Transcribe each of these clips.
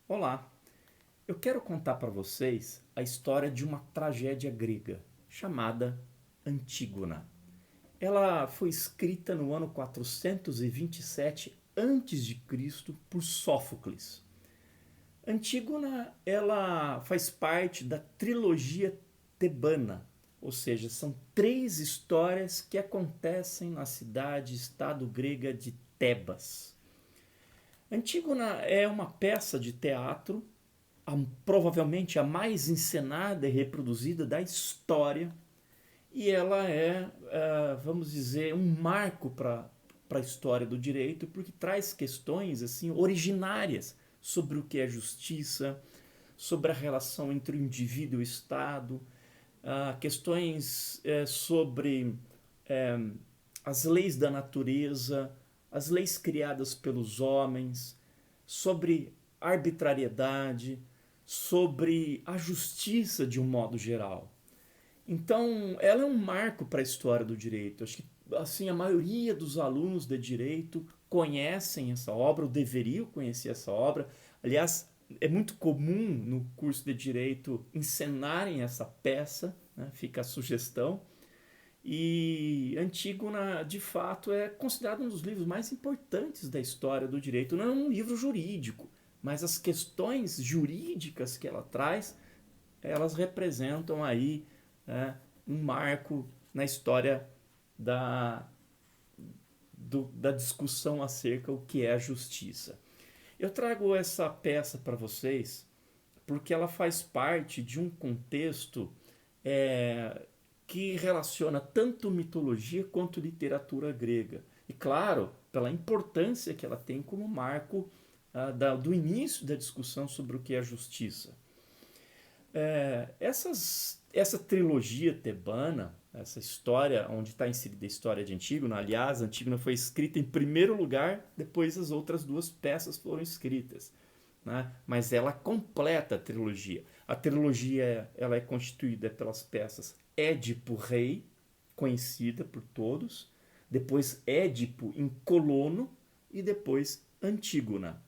Olá, eu quero contar para vocês a história de uma tragédia grega chamada Antígona. Ela foi escrita no ano 427 a.C. por Sófocles. Antígona, ela faz parte da trilogia tebana, ou seja, são três histórias que acontecem na cidade-estado grega de Tebas. Antígona é uma peça de teatro, provavelmente a mais encenada e reproduzida da história, e ela é, vamos dizer, um marco para a história do direito, porque traz questões assim originárias sobre o que é justiça, sobre a relação entre o indivíduo e o Estado, questões sobre é, as leis da natureza, as leis criadas pelos homens, sobre arbitrariedade, sobre a justiça de um modo geral. Então, ela é um marco para a história do direito. Acho que assim a maioria dos alunos de direito conhecem essa obra, ou deveriam conhecer essa obra. Aliás, é muito comum no curso de direito encenarem essa peça, né? Fica a sugestão. E Antígona, de fato, é considerado um dos livros mais importantes da história do direito. Não é um livro jurídico, mas as questões jurídicas que ela traz, elas representam aí, né, um marco na história da, da discussão acerca do que é a justiça. Eu trago essa peça para vocês porque ela faz parte de um contexto é, que relaciona tanto mitologia quanto literatura grega. E claro, pela importância que ela tem como marco do início da discussão sobre o que é justiça. Essa trilogia tebana, essa história onde está inserida a história de Antígona, aliás, Antígona foi escrita em primeiro lugar, depois as outras duas peças foram escritas. Né? Mas ela completa a trilogia. A trilogia ela é constituída pelas peças Édipo Rei, conhecida por todos, depois Édipo em Colono e depois Antígona.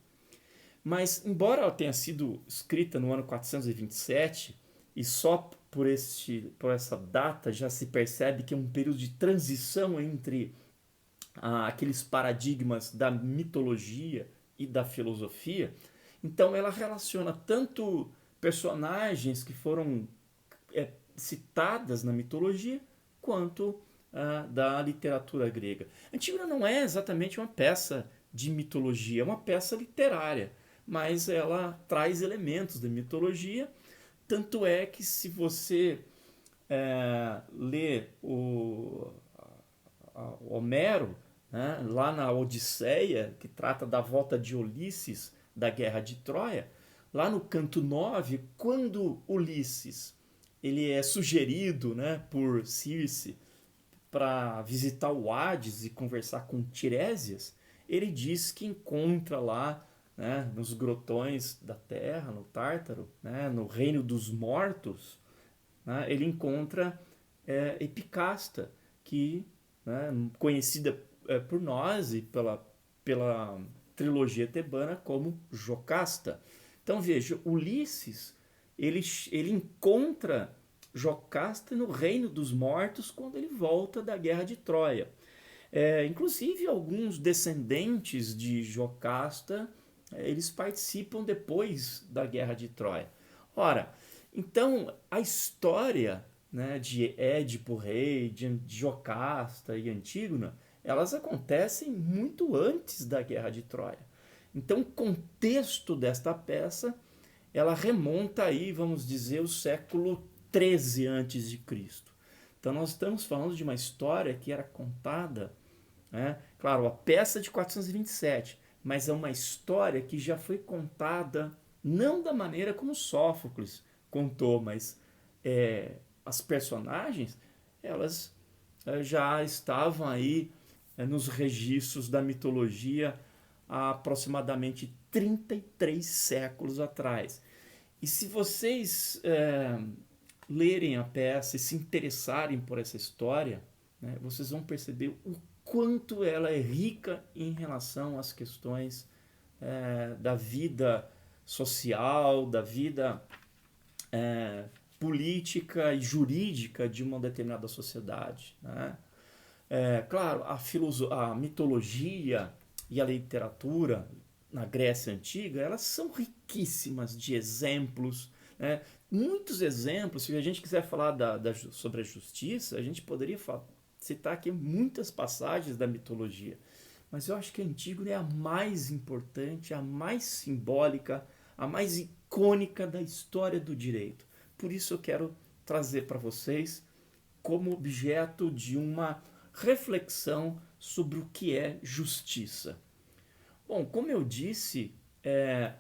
Mas, embora ela tenha sido escrita no ano 427, e só por essa data já se percebe que é um período de transição entre aqueles paradigmas da mitologia e da filosofia, então ela relaciona tanto personagens que foram citadas na mitologia quanto da literatura grega. Antígona não é exatamente uma peça de mitologia, é uma peça literária, mas ela traz elementos da mitologia, tanto é que se você lê o Homero, né, lá na Odisseia, que trata da volta de Ulisses da guerra de Troia, lá no canto 9, quando Ulisses ele é sugerido, né, por Circe para visitar o Hades e conversar com Tiresias, ele diz que encontra lá, né, nos grotões da Terra, no Tártaro, né, no reino dos mortos, né, ele encontra Epicasta, que, né, conhecida por nós e pela trilogia tebana como Jocasta. Então veja, Ulisses ele encontra Jocasta no reino dos mortos quando ele volta da guerra de Troia. Inclusive alguns descendentes de Jocasta eles participam depois da guerra de Troia. Ora, então a história, né, de Édipo Rei, de Jocasta e Antígona, elas acontecem muito antes da guerra de Troia. Então o contexto desta peça ela remonta aí, vamos dizer, o século 13 antes de Cristo. Então nós estamos falando de uma história que era contada, né? Claro, a peça de 427, mas é uma história que já foi contada não da maneira como Sófocles contou, mas as personagens elas já estavam aí nos registros da mitologia há aproximadamente 33 séculos atrás. E se vocês lerem a peça e se interessarem por essa história, né, vocês vão perceber o quanto ela é rica em relação às questões da vida social, da vida política e jurídica de uma determinada sociedade, né? Claro, a mitologia e a literatura na Grécia Antiga, elas são riquíssimas de exemplos, né? Muitos exemplos, se a gente quiser falar sobre a justiça, a gente poderia citar aqui muitas passagens da mitologia. Mas eu acho que a Antígona é a mais importante, a mais simbólica, a mais icônica da história do direito. Por isso eu quero trazer para vocês como objeto de uma reflexão sobre o que é justiça. Bom, como eu disse,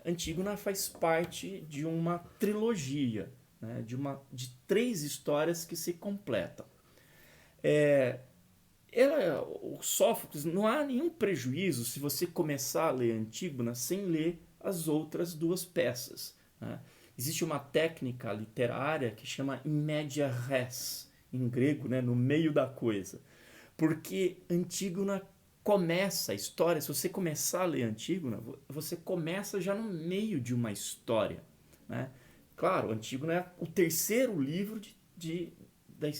Antígona faz parte de uma trilogia, né, de 3 histórias que se completam. O Sófocles, não há nenhum prejuízo se você começar a ler Antígona sem ler as outras 2 peças, né? Existe uma técnica literária que chama in media res, em grego, né, no meio da coisa. Porque Antígona começa a história, se você começar a ler Antígona, você começa já no meio de uma história, né? Claro, Antígona é o 3º livro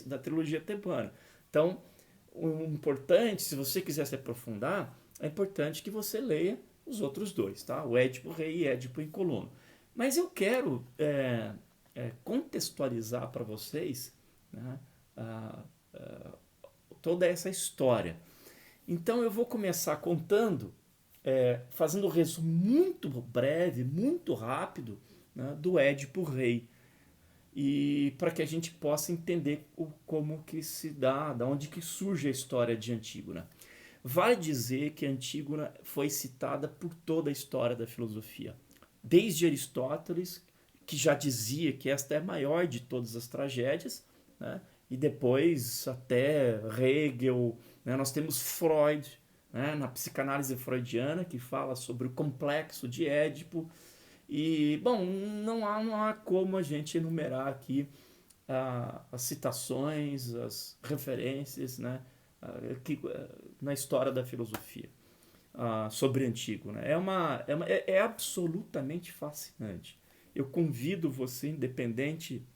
da trilogia tebana. Então, o importante, se você quiser se aprofundar, é importante que você leia os outros 2, tá? O Édipo Rei e Édipo em Colono. Mas eu quero contextualizar para vocês, né, toda essa história. Então eu vou começar contando, fazendo um resumo muito breve, muito rápido, né, do Édipo Rei. E para que a gente possa entender como que se dá, da onde que surge a história de Antígona. Vale dizer que Antígona foi citada por toda a história da filosofia. Desde Aristóteles, que já dizia que esta é a maior de todas as tragédias, né? E depois até Hegel, né? Nós temos Freud, né? Na psicanálise freudiana, que fala sobre o complexo de Édipo. E, bom, não há como a gente enumerar aqui as citações, as referências, né? Na história da filosofia sobre Antígona. É absolutamente fascinante. Eu convido você, independente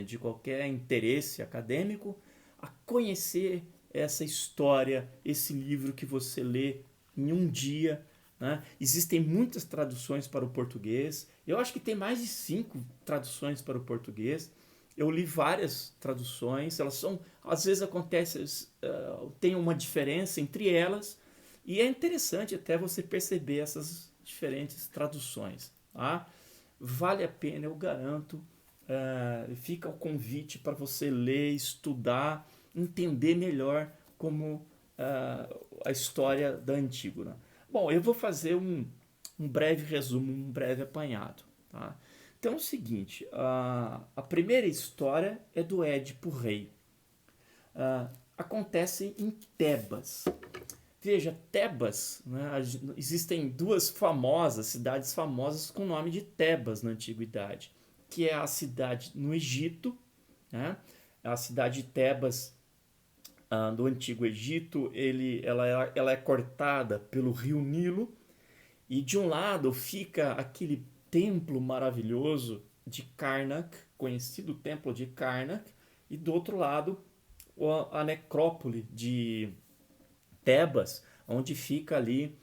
de qualquer interesse acadêmico, a conhecer essa história, esse livro que você lê em um dia, né? Existem muitas traduções para o português. Eu acho que tem mais de 5 traduções para o português. Eu li várias traduções. Elas são, às vezes acontece, tem uma diferença entre elas. E é interessante até você perceber essas diferentes traduções, tá? Vale a pena, eu garanto. Fica o convite para você ler, estudar, entender melhor como a história da Antígona. Bom, eu vou fazer um breve resumo, um breve apanhado, tá? Então é o seguinte, a primeira história é do Édipo Rei. Acontece em Tebas. Veja, Tebas, né, existem 2 cidades famosas com o nome de Tebas na antiguidade, que é a cidade no Egito, né? A cidade de Tebas do Antigo Egito, ela é cortada pelo rio Nilo, e de um lado fica aquele templo maravilhoso de Karnak, conhecido templo de Karnak, e do outro lado a necrópole de Tebas, onde fica ali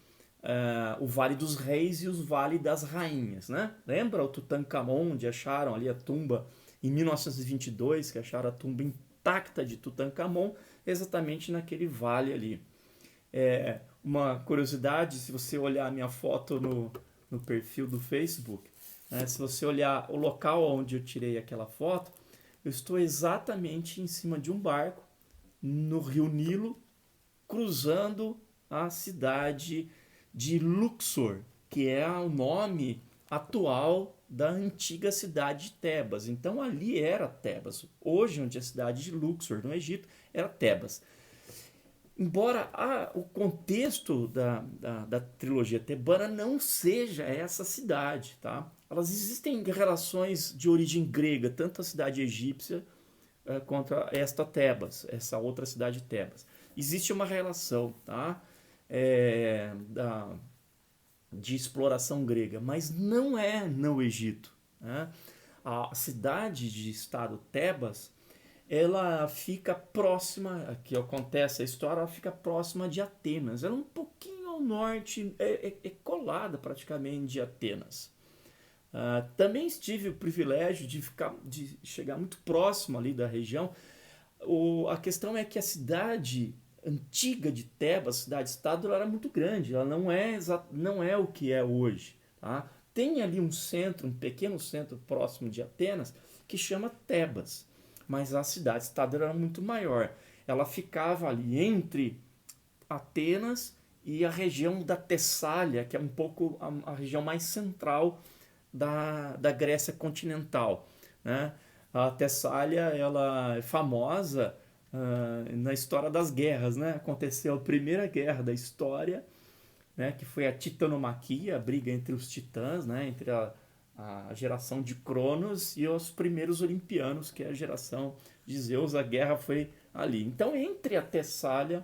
o Vale dos Reis e o Vale das Rainhas, né? Lembra o Tutankhamon, onde acharam ali a tumba em 1922, que acharam a tumba intacta de Tutankhamon, exatamente naquele vale ali. Uma curiosidade, se você olhar a minha foto no perfil do Facebook, né? Se você olhar o local onde eu tirei aquela foto, eu estou exatamente em cima de um barco no rio Nilo, cruzando a cidade de Luxor, que é o nome atual da antiga cidade de Tebas. Então ali era Tebas. Hoje, onde é a cidade de Luxor, no Egito, era Tebas. Embora o contexto da trilogia tebana não seja essa cidade, tá? Elas existem relações de origem grega, tanto a cidade egípcia quanto esta Tebas, essa outra cidade Tebas. Existe uma relação, tá? de exploração grega, mas não é no Egito, né? A cidade de estado Tebas, ela fica próxima, aqui acontece a história, ela fica próxima de Atenas. Ela é um pouquinho ao norte, é colada praticamente de Atenas. Também tive o privilégio de chegar muito próximo ali da região. A questão é que a cidade antiga de Tebas, cidade-estado, ela era muito grande. Ela não é o que é hoje. Tá? Tem ali um centro, um pequeno centro próximo de Atenas, que chama Tebas. Mas a cidade-estado era muito maior. Ela ficava ali entre Atenas e a região da Tessália, que é um pouco a região mais central da Grécia continental, né? A Tessália, ela é famosa na história das guerras, né? Aconteceu a primeira guerra da história, né? Que foi a Titanomaquia, a briga entre os titãs, né? Entre a geração de Cronos e os primeiros olimpianos, que é a geração de Zeus. A guerra foi ali. Então, entre a Tessália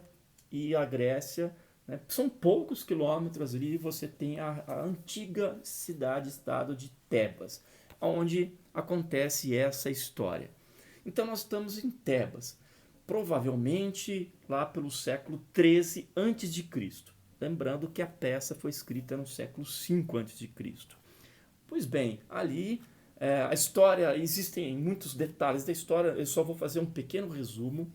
e a Grécia, né, são poucos quilômetros ali, e você tem a antiga cidade-estado de Tebas, onde acontece essa história. Então nós estamos em Tebas, provavelmente lá pelo século 13 a.C. Lembrando que a peça foi escrita no século 5 a.C. Pois bem, ali a história, existem muitos detalhes da história, eu só vou fazer um pequeno resumo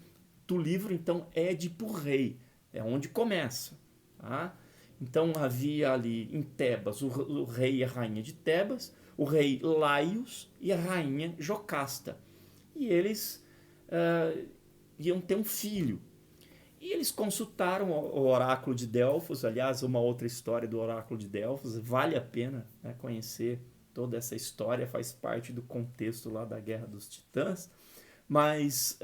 do livro. Então, Édipo Rei, é onde começa. Tá? Então havia ali em Tebas o rei e a rainha de Tebas, o rei Laios e a rainha Jocasta. E eles iam ter um filho. E eles consultaram o oráculo de Delfos. Aliás, uma outra história do oráculo de Delfos, vale a pena, né, conhecer toda essa história, faz parte do contexto lá da Guerra dos Titãs. Mas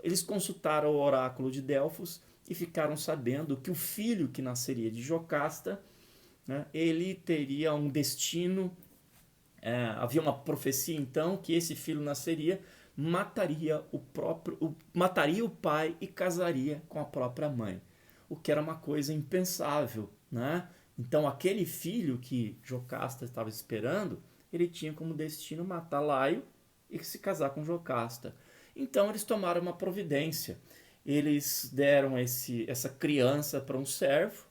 eles consultaram o oráculo de Delfos e ficaram sabendo que o filho que nasceria de Jocasta, né, ele teria um destino. Havia uma profecia então que esse filho nasceria, mataria o pai e casaria com a própria mãe, o que era uma coisa impensável, né? Então aquele filho que Jocasta estava esperando, ele tinha como destino matar Laio e se casar com Jocasta. Então eles tomaram uma providência. Eles deram essa criança para um servo.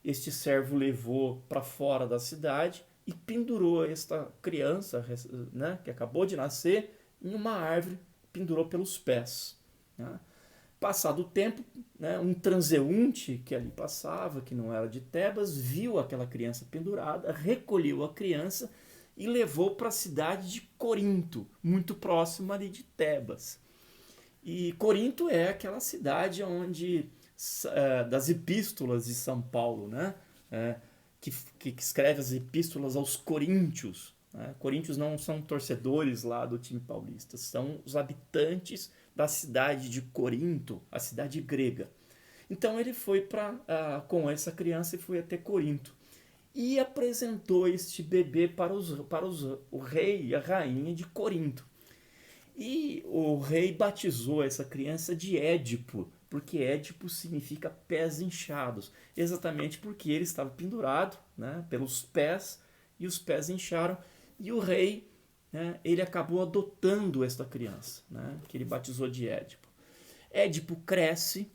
Este servo levou para fora da cidade e pendurou esta criança, né, que acabou de nascer, em uma árvore, pendurou pelos pés. Né? Passado o tempo, né, um transeunte que ali passava, que não era de Tebas, viu aquela criança pendurada, recolheu a criança e levou para a cidade de Corinto, muito próximo ali de Tebas. E Corinto é aquela cidade onde das epístolas de São Paulo, né? Que escreve as epístolas aos coríntios. Né? Coríntios não são torcedores lá do time paulista, são os habitantes da cidade de Corinto, a cidade grega. Então ele foi com essa criança e foi até Corinto e apresentou este bebê para o rei e a rainha de Corinto. E o rei batizou essa criança de Édipo, porque Édipo significa pés inchados, exatamente porque ele estava pendurado, né, pelos pés, e os pés incharam, e o rei, né, ele acabou adotando esta criança, né, que ele batizou de Édipo. Édipo cresce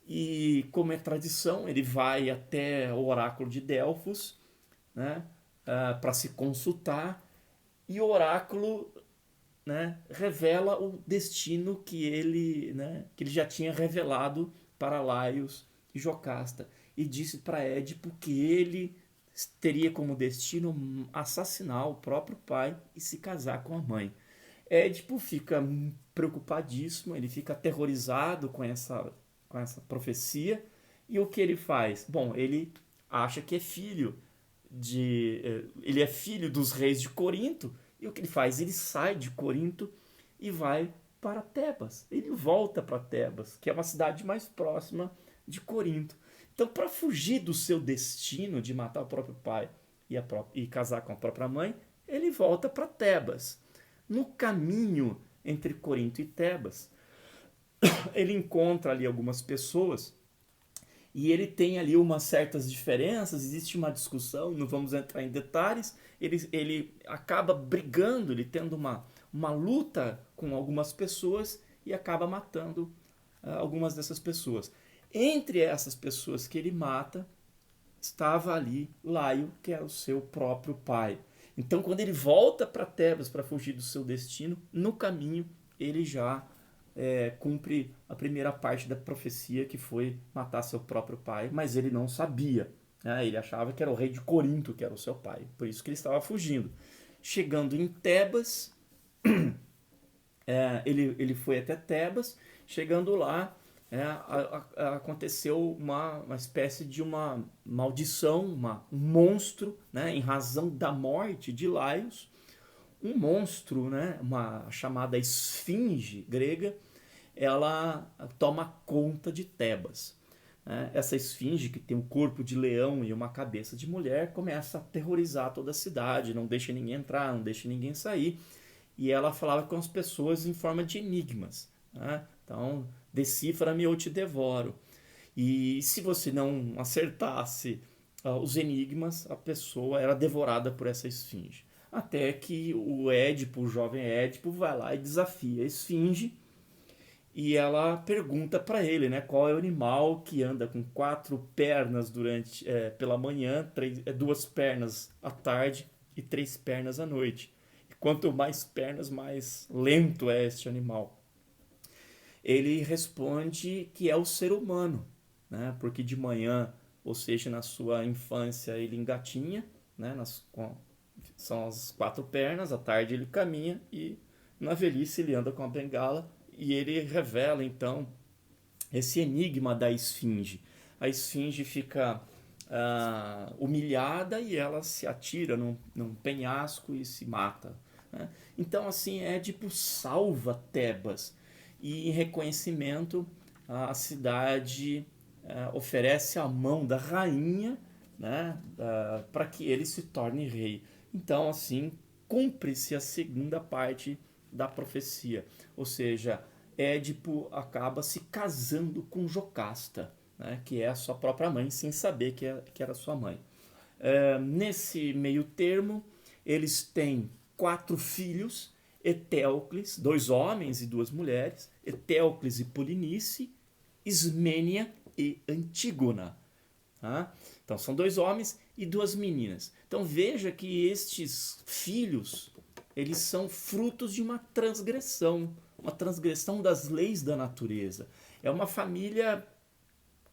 e, como é tradição, ele vai até o oráculo de Delfos, né, para se consultar, e o oráculo, né, revela o destino que ele já tinha revelado para Laios e Jocasta, e disse para Édipo que ele teria como destino assassinar o próprio pai e se casar com a mãe. Édipo fica preocupadíssimo, ele fica aterrorizado com essa profecia, e o que ele faz? Bom, ele acha que ele é filho dos reis de Corinto. E o que ele faz? Ele sai de Corinto e vai para Tebas. Ele volta para Tebas, que é uma cidade mais próxima de Corinto. Então, para fugir do seu destino de matar o próprio pai e casar com a própria mãe, ele volta para Tebas. No caminho entre Corinto e Tebas, ele encontra ali algumas pessoas e ele tem ali umas certas diferenças, existe uma discussão, não vamos entrar em detalhes, ele acaba brigando, ele tendo uma luta com algumas pessoas e acaba matando algumas dessas pessoas. Entre essas pessoas que ele mata, estava ali Laio, que era o seu próprio pai. Então, quando ele volta para Tebas para fugir do seu destino, no caminho ele já cumpre a primeira parte da profecia, que foi matar seu próprio pai, mas ele não sabia. Né? Ele achava que era o rei de Corinto que era o seu pai, por isso que ele estava fugindo. Chegando em Tebas, ele foi até Tebas, chegando lá, aconteceu uma espécie de uma maldição, um monstro, né, em razão da morte de Laios, um monstro, né, uma chamada esfinge grega, ela toma conta de Tebas. Né? Essa esfinge, que tem um corpo de leão e uma cabeça de mulher, começa a aterrorizar toda a cidade, não deixa ninguém entrar, não deixa ninguém sair, e ela falava com as pessoas em forma de enigmas. Né? Então, decifra-me ou te devoro. E se você não acertasse os enigmas, a pessoa era devorada por essa esfinge. Até que o Édipo, o jovem Édipo, vai lá e desafia a esfinge e ela pergunta para ele, né, qual é o animal que anda com 4 pernas pela manhã, duas pernas à tarde e 3 pernas à noite. E quanto mais pernas, mais lento é este animal. Ele responde que é o ser humano, né, porque de manhã, ou seja, na sua infância, ele engatinha, né, são as 4 pernas, à tarde ele caminha e na velhice ele anda com a bengala. E ele revela então esse enigma da esfinge. A esfinge fica humilhada e ela se atira num penhasco e se mata. Né? Então, assim, Édipo salva Tebas e, em reconhecimento, a cidade oferece a mão da rainha, né, para que ele se torne rei. Então, assim, cumpre-se a segunda parte da profecia, ou seja, Édipo acaba se casando com Jocasta, né, que é a sua própria mãe, sem saber que era sua mãe. Nesse meio termo, eles têm 4 filhos, Etéocles, 2 homens e 2 mulheres, Etéocles e Polinice, Ismênia e Antígona. Tá? Então são 2 homens e 2 meninas. Então veja que estes filhos, eles são frutos de uma transgressão das leis da natureza. É uma família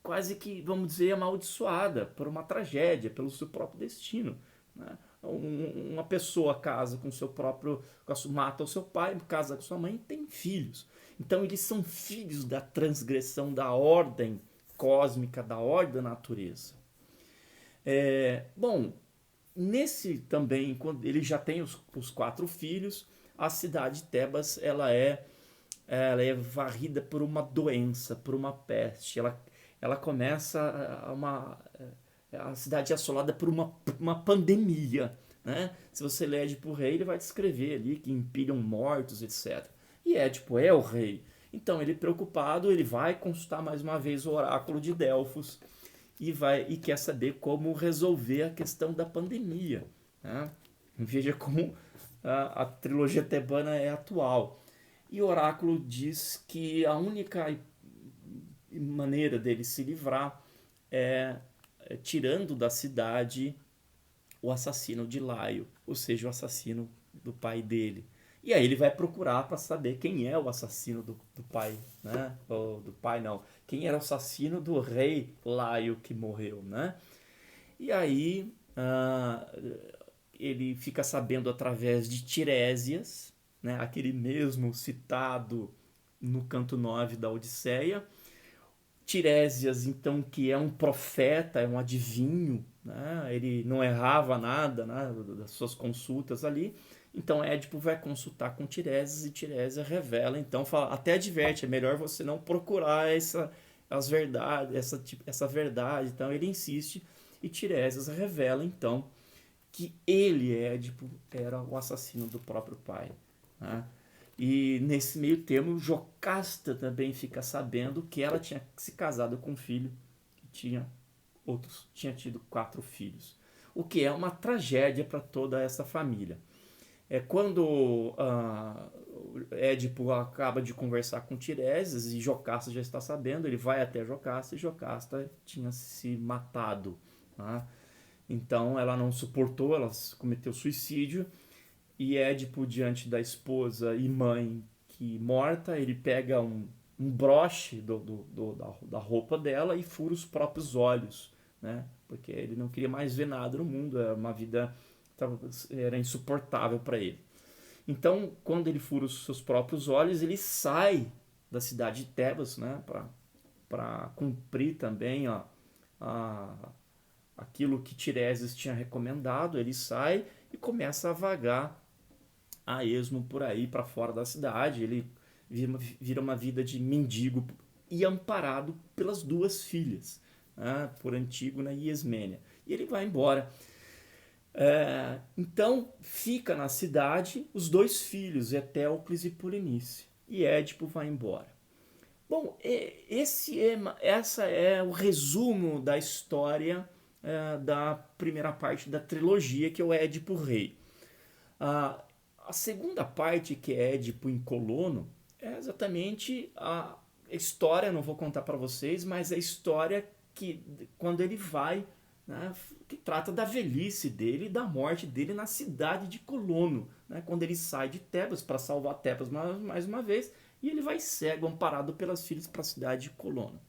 quase que, vamos dizer, amaldiçoada por uma tragédia, pelo seu próprio destino. Né? Uma pessoa casa com seu próprio, mata o seu pai, casa com sua mãe e tem filhos. Então eles são filhos da transgressão da ordem cósmica, da ordem da natureza. Bom, nesse também, quando ele já tem os 4 filhos, a cidade de Tebas ela é varrida por uma doença, por uma peste. Ela começa a cidade é assolada por uma pandemia. Né? Se você lê Édipo Rei, ele vai descrever ali que empilham mortos, etc. E Édipo é o rei. Então, ele preocupado, ele vai consultar mais uma vez o oráculo de Delfos e quer saber como resolver a questão da pandemia. Né? Veja como a trilogia tebana é atual. E o oráculo diz que a única maneira dele se livrar é tirando da cidade o assassino de Laio, ou seja, o assassino do pai dele. E aí ele vai procurar para saber quem é o assassino do pai, né? Ou do pai não, quem era o assassino do rei Laio que morreu, né? E aí ele fica sabendo através de Tiresias, né? Aquele mesmo citado no canto 9 da Odisseia. Tiresias, então, que é um profeta, é um adivinho, né? Ele não errava nada, né, das suas consultas ali. Então Édipo vai consultar com Tiresias e Tiresias revela, então fala, até adverte, é melhor você não procurar as verdades, essa verdade. Então ele insiste e Tiresias revela então que ele, Édipo, era o assassino do próprio pai. Né? E nesse meio termo, Jocasta também fica sabendo que ela tinha se casado com um filho tinha tido 4 filhos, o que é uma tragédia para toda essa família. Quando Édipo acaba de conversar com Tiresias e Jocasta já está sabendo, ele vai até Jocasta e Jocasta tinha se matado, né? Então ela não suportou, ela cometeu suicídio e Édipo, diante da esposa e mãe que morta, ele pega um broche da roupa dela e fura os próprios olhos, né? Porque ele não queria mais ver nada no mundo, era uma vida era insuportável para ele. Então, quando ele fura os seus próprios olhos, ele sai da cidade de Tebas, né, para cumprir também aquilo que Tiresias tinha recomendado. Ele sai e começa a vagar a esmo por aí, para fora da cidade. Ele vira uma vida de mendigo e amparado pelas 2 filhas, né, por Antígona e Ismênia. E ele vai embora. Então fica na cidade os 2 filhos, Etéocles e Polinice, e Édipo vai embora. Bom, essa é o resumo da história da primeira parte da trilogia, que é o Édipo Rei. A segunda parte, que é Édipo em Colono, é exatamente a história, não vou contar para vocês, mas a história que quando ele vai, né, que trata da velhice dele e da morte dele na cidade de Colono, né, quando ele sai de Tebas para salvar Tebas mais uma vez, e ele vai cego, amparado pelas filhas, para a cidade de Colono,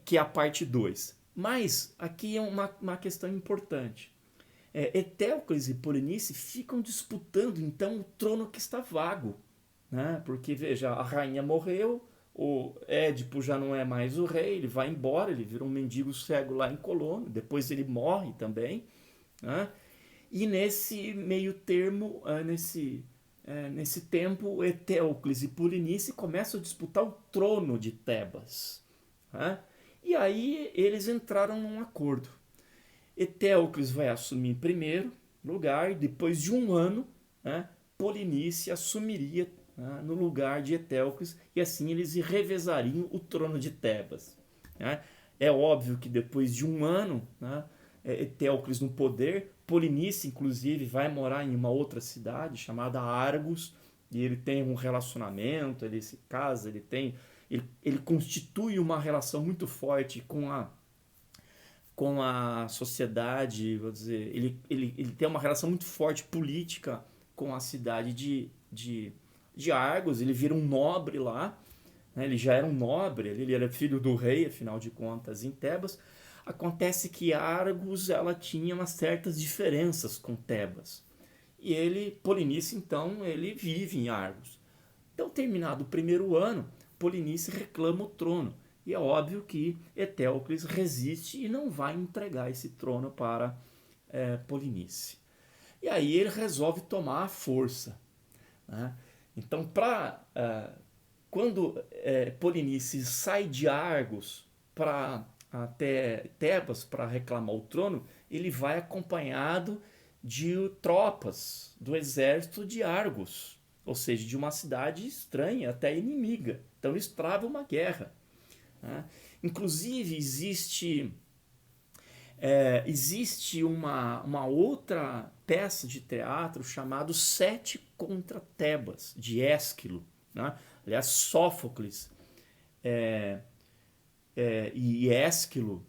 que é a parte 2. Mas aqui é uma questão importante. Etéocles e Polinice ficam disputando então o trono que está vago, né? Porque veja, a rainha morreu, o Édipo já não é mais o rei, ele vai embora, ele vira um mendigo cego lá em Colono, depois ele morre também, né? E nesse meio termo, nesse tempo, Etéocles e Polinice começam a disputar o trono de Tebas, né? E aí eles entraram num acordo. Etéocles vai assumir em primeiro lugar, e depois de um ano, né, Polinice assumiria, né, no lugar de Etéocles, e assim eles revezariam o trono de Tebas, né? É óbvio que depois de um ano, né, Etéocles no poder, Polinice inclusive vai morar em uma outra cidade chamada Argos, e ele tem um relacionamento, ele se casa, ele constitui uma relação muito forte com a sociedade, vou dizer, ele tem uma relação muito forte política com a cidade de Argos. Ele vira um nobre lá, né? Ele já era um nobre, ele era filho do rei, afinal de contas, em Tebas. Acontece que Argos ela tinha umas certas diferenças com Tebas. E Polinice, então, ele vive em Argos. Então, terminado o primeiro ano, Polinice reclama o trono. E é óbvio que Etéocles resiste e não vai entregar esse trono para Polinice. E aí ele resolve tomar a força, né? Então, quando Polinice sai de Argos para até Tebas para reclamar o trono, ele vai acompanhado de tropas do exército de Argos, ou seja, de uma cidade estranha, até inimiga. Então eles travam uma guerra, né? Inclusive existe uma outra peça de teatro chamada Sete contra Tebas, de Ésquilo, né? Aliás, Sófocles e Ésquilo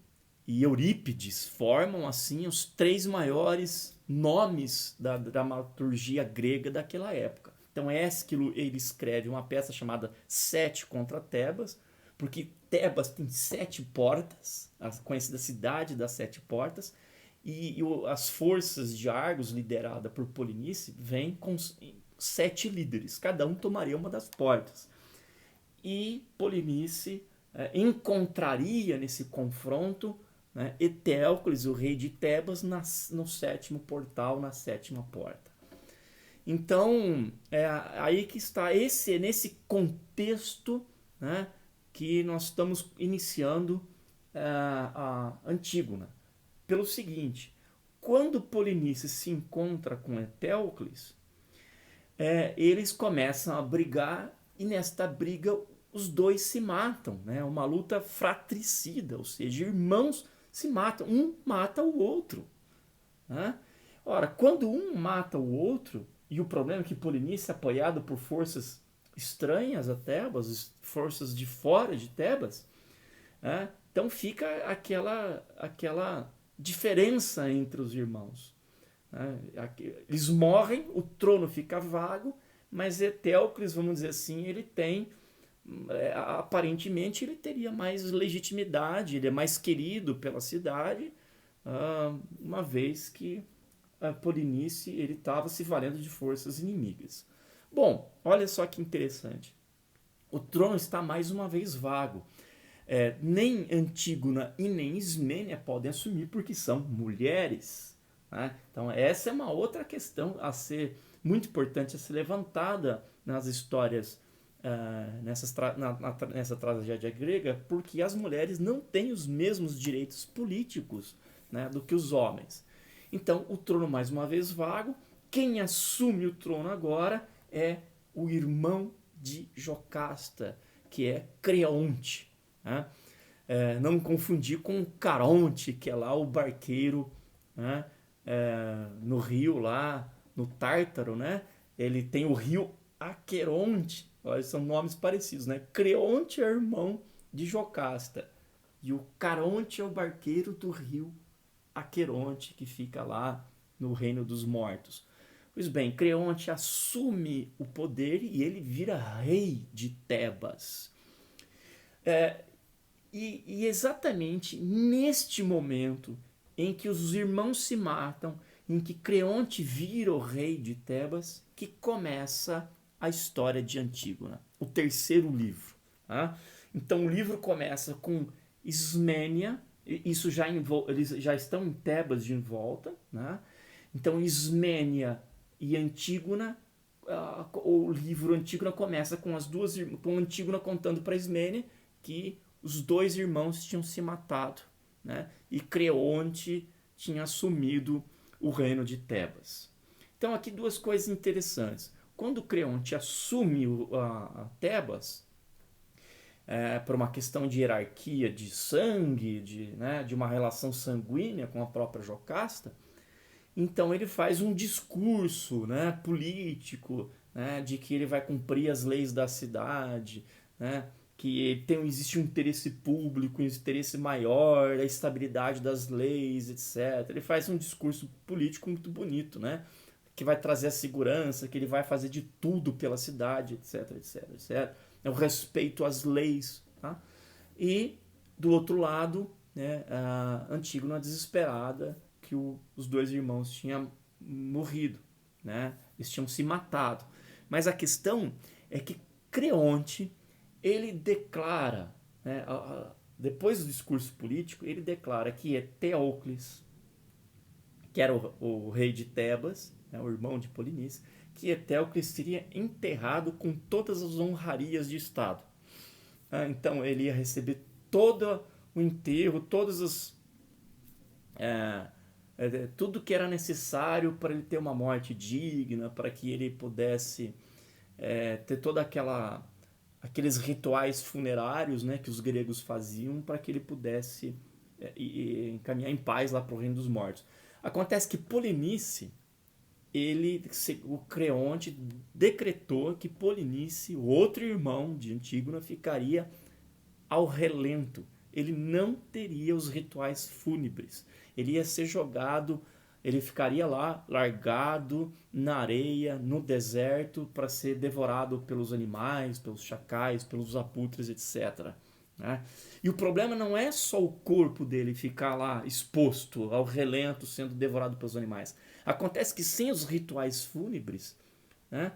e Eurípides formam assim os 3 maiores nomes da dramaturgia grega daquela época. Então Ésquilo ele escreve uma peça chamada Sete contra Tebas, porque Tebas tem 7 portas, a conhecida cidade das 7 portas, e as forças de Argos, liderada por Polinice, vêm com 7 líderes, cada um tomaria uma das portas. E Polinice encontraria nesse confronto, né, Etéocles, o rei de Tebas, no 7º portal, na 7ª porta. Então, aí que está, nesse contexto, né, que nós estamos iniciando a Antígona. Pelo seguinte, quando Polinice se encontra com Etéocles, eles começam a brigar, e nesta briga os dois se matam, né? Uma luta fratricida, ou seja, irmãos se matam, um mata o outro, né? Ora, quando um mata o outro, e o problema é que Polinice é apoiado por forças estranhas a Tebas, forças de fora de Tebas, né? Então fica aquela diferença entre os irmãos, né? Eles morrem, o trono fica vago, mas Eteocles, vamos dizer assim, ele tem, aparentemente ele teria mais legitimidade, ele é mais querido pela cidade, uma vez que Polinice ele estava se valendo de forças inimigas. Bom, olha só que interessante. O trono está mais uma vez vago. Nem Antígona e nem Ismênia podem assumir porque são mulheres, né? Então essa é uma outra questão a ser muito importante a ser levantada nas histórias, nessa tragédia grega, porque as mulheres não têm os mesmos direitos políticos, né, do que os homens. Então o trono mais uma vez vago. Quem assume o trono agora é o irmão de Jocasta, que é Creonte, né? Não confundir com Caronte, que é lá o barqueiro, né? No rio lá, no Tártaro, né? Ele tem o rio Aqueronte. Olha, são nomes parecidos, né? Creonte é irmão de Jocasta e o Caronte é o barqueiro do rio Aqueronte, que fica lá no reino dos mortos. Pois bem, Creonte assume o poder e ele vira rei de Tebas. E exatamente neste momento em que os irmãos se matam, em que Creonte vira o rei de Tebas, que começa a história de Antígona, o terceiro livro. Tá? Então o livro começa com Ismênia, isso eles já estão em Tebas de volta, né? Então Ismênia e Antígona, o livro Antígona começa com com Antígona contando para Ismênia que os dois irmãos tinham se matado, né? E Creonte tinha assumido o reino de Tebas. Então aqui duas coisas interessantes. Quando Creonte assume a Tebas, por uma questão de hierarquia de sangue, de uma relação sanguínea com a própria Jocasta, então ele faz um discurso, né, político, né, de que ele vai cumprir as leis da cidade, né, que existe um interesse público, um interesse maior, a estabilidade das leis, etc. Ele faz um discurso político muito bonito, né, que vai trazer a segurança, que ele vai fazer de tudo pela cidade, etc, etc, etc. É o respeito às leis. Tá? E, do outro lado, né, a Antígona desesperada, que os dois irmãos tinham morrido, né? Eles tinham se matado. Mas a questão é que Creonte, ele declara, né, depois do discurso político, ele declara que Eteocles, que era o rei de Tebas, né, o irmão de Polinice, que Eteocles seria enterrado com todas as honrarias de Estado. Então ele ia receber todo o enterro, todas as tudo que era necessário para ele ter uma morte digna, para que ele pudesse ter toda aqueles rituais funerários, né, que os gregos faziam para que ele pudesse encaminhar em paz lá para o reino dos mortos. Acontece que Polinice, o Creonte decretou que Polinice, o outro irmão de Antígona, ficaria ao relento. Ele não teria os rituais fúnebres. Ele ia ser jogado, ele ficaria lá largado na areia, no deserto, para ser devorado pelos animais, pelos chacais, pelos abutres, etc. Né? E o problema não é só o corpo dele ficar lá exposto ao relento, sendo devorado pelos animais. Acontece que sem os rituais fúnebres, né,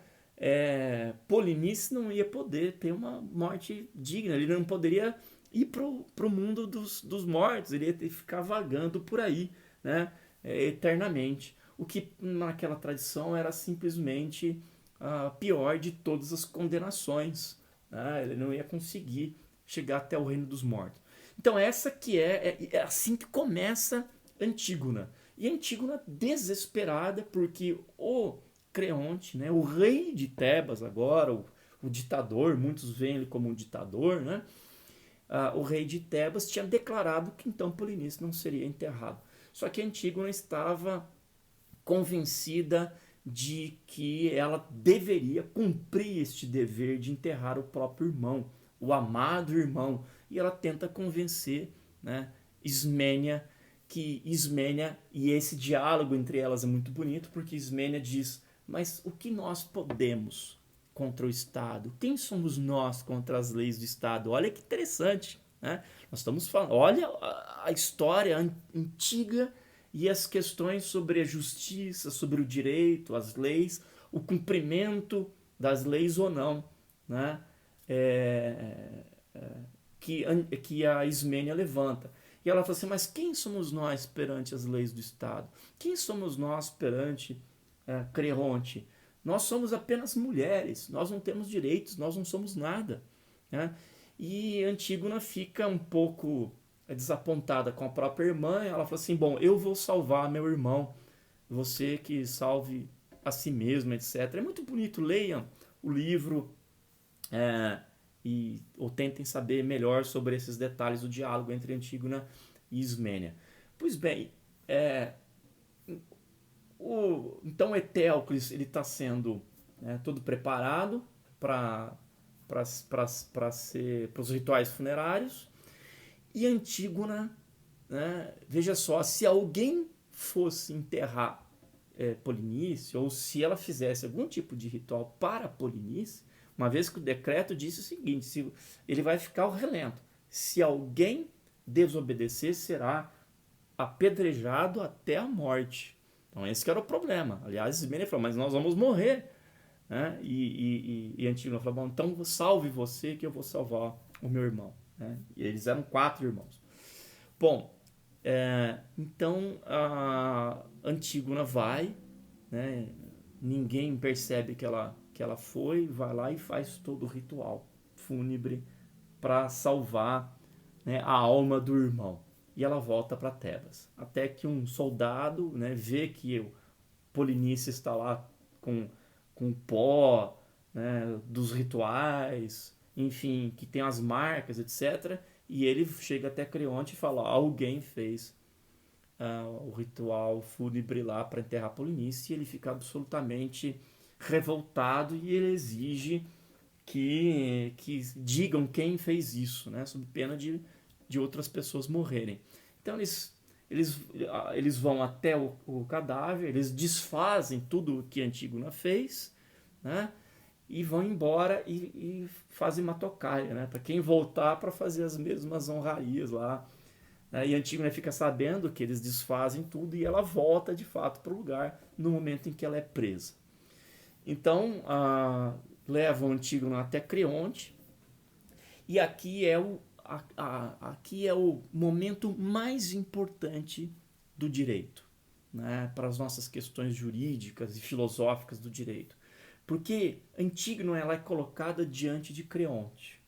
Polinice não ia poder ter uma morte digna, ele não poderia ir para o mundo dos mortos, ele ia ter que ficar vagando por aí, né, eternamente. O que naquela tradição era simplesmente a pior de todas as condenações. Né? Ele não ia conseguir chegar até o reino dos mortos. Então essa que é assim que começa Antígona. E Antígona desesperada porque o Creonte, né, o rei de Tebas agora, o o ditador, muitos veem ele como um ditador, né? O rei de Tebas tinha declarado que então Polinices não seria enterrado. Só que Antígona estava convencida de que ela deveria cumprir este dever de enterrar o próprio irmão, o amado irmão. E ela tenta convencer, né, Ismênia, e esse diálogo entre elas é muito bonito, porque Ismênia diz: mas o que nós podemos contra o Estado? Quem somos nós contra as leis do Estado? Olha que interessante, né? Nós estamos falando, olha a história antiga e as questões sobre a justiça, sobre o direito, as leis, o cumprimento das leis ou não, né? Que a Ismênia levanta. E ela fala assim: mas quem somos nós perante as leis do Estado? Quem somos nós perante Creonte? Nós somos apenas mulheres, nós não temos direitos, nós não somos nada, né? E Antígona fica um pouco desapontada com a própria irmã. Ela fala assim: bom, eu vou salvar meu irmão, você que salve a si mesmo, etc. É muito bonito, leiam o livro, ou tentem saber melhor sobre esses detalhes do diálogo entre Antígona e Ismênia. Pois bem, então Etéocles está sendo, né, todo preparado para os rituais funerários, e Antígona, né, veja só, se alguém fosse enterrar Polinice, ou se ela fizesse algum tipo de ritual para Polinice, uma vez que o decreto disse o seguinte: ele vai ficar ao relento. Se alguém desobedecer, será apedrejado até a morte. Então esse que era o problema. Aliás, Ismênia falou: mas nós vamos morrer, né? E Antígona falou: bom, então salve você que eu vou salvar o meu irmão, né? E eles eram 4 irmãos. Bom, então a Antígona vai, né? Ninguém percebe que ela foi, vai lá e faz todo o ritual fúnebre para salvar, né, a alma do irmão. E ela volta para Tebas. Até que um soldado, né, vê que o Polinice está lá com o pó, né, dos rituais, enfim, que tem as marcas, etc. E ele chega até Creonte e fala: alguém fez o ritual fúnebre lá para enterrar Polinice. E ele fica absolutamente revoltado e ele exige que digam quem fez isso, né, sob pena de outras pessoas morrerem. Então eles vão até o cadáver, eles desfazem tudo o que Antígona fez, né, e vão embora e fazem uma tocaia, né, para quem voltar para fazer as mesmas honrarias lá. E Antígona fica sabendo que eles desfazem tudo e ela volta de fato para o lugar no momento em que ela é presa. Então levam Antígona até Creonte, e aqui é o momento mais importante do direito, né, para as nossas questões jurídicas e filosóficas do direito. Porque Antígona ela é colocada diante de Creonte,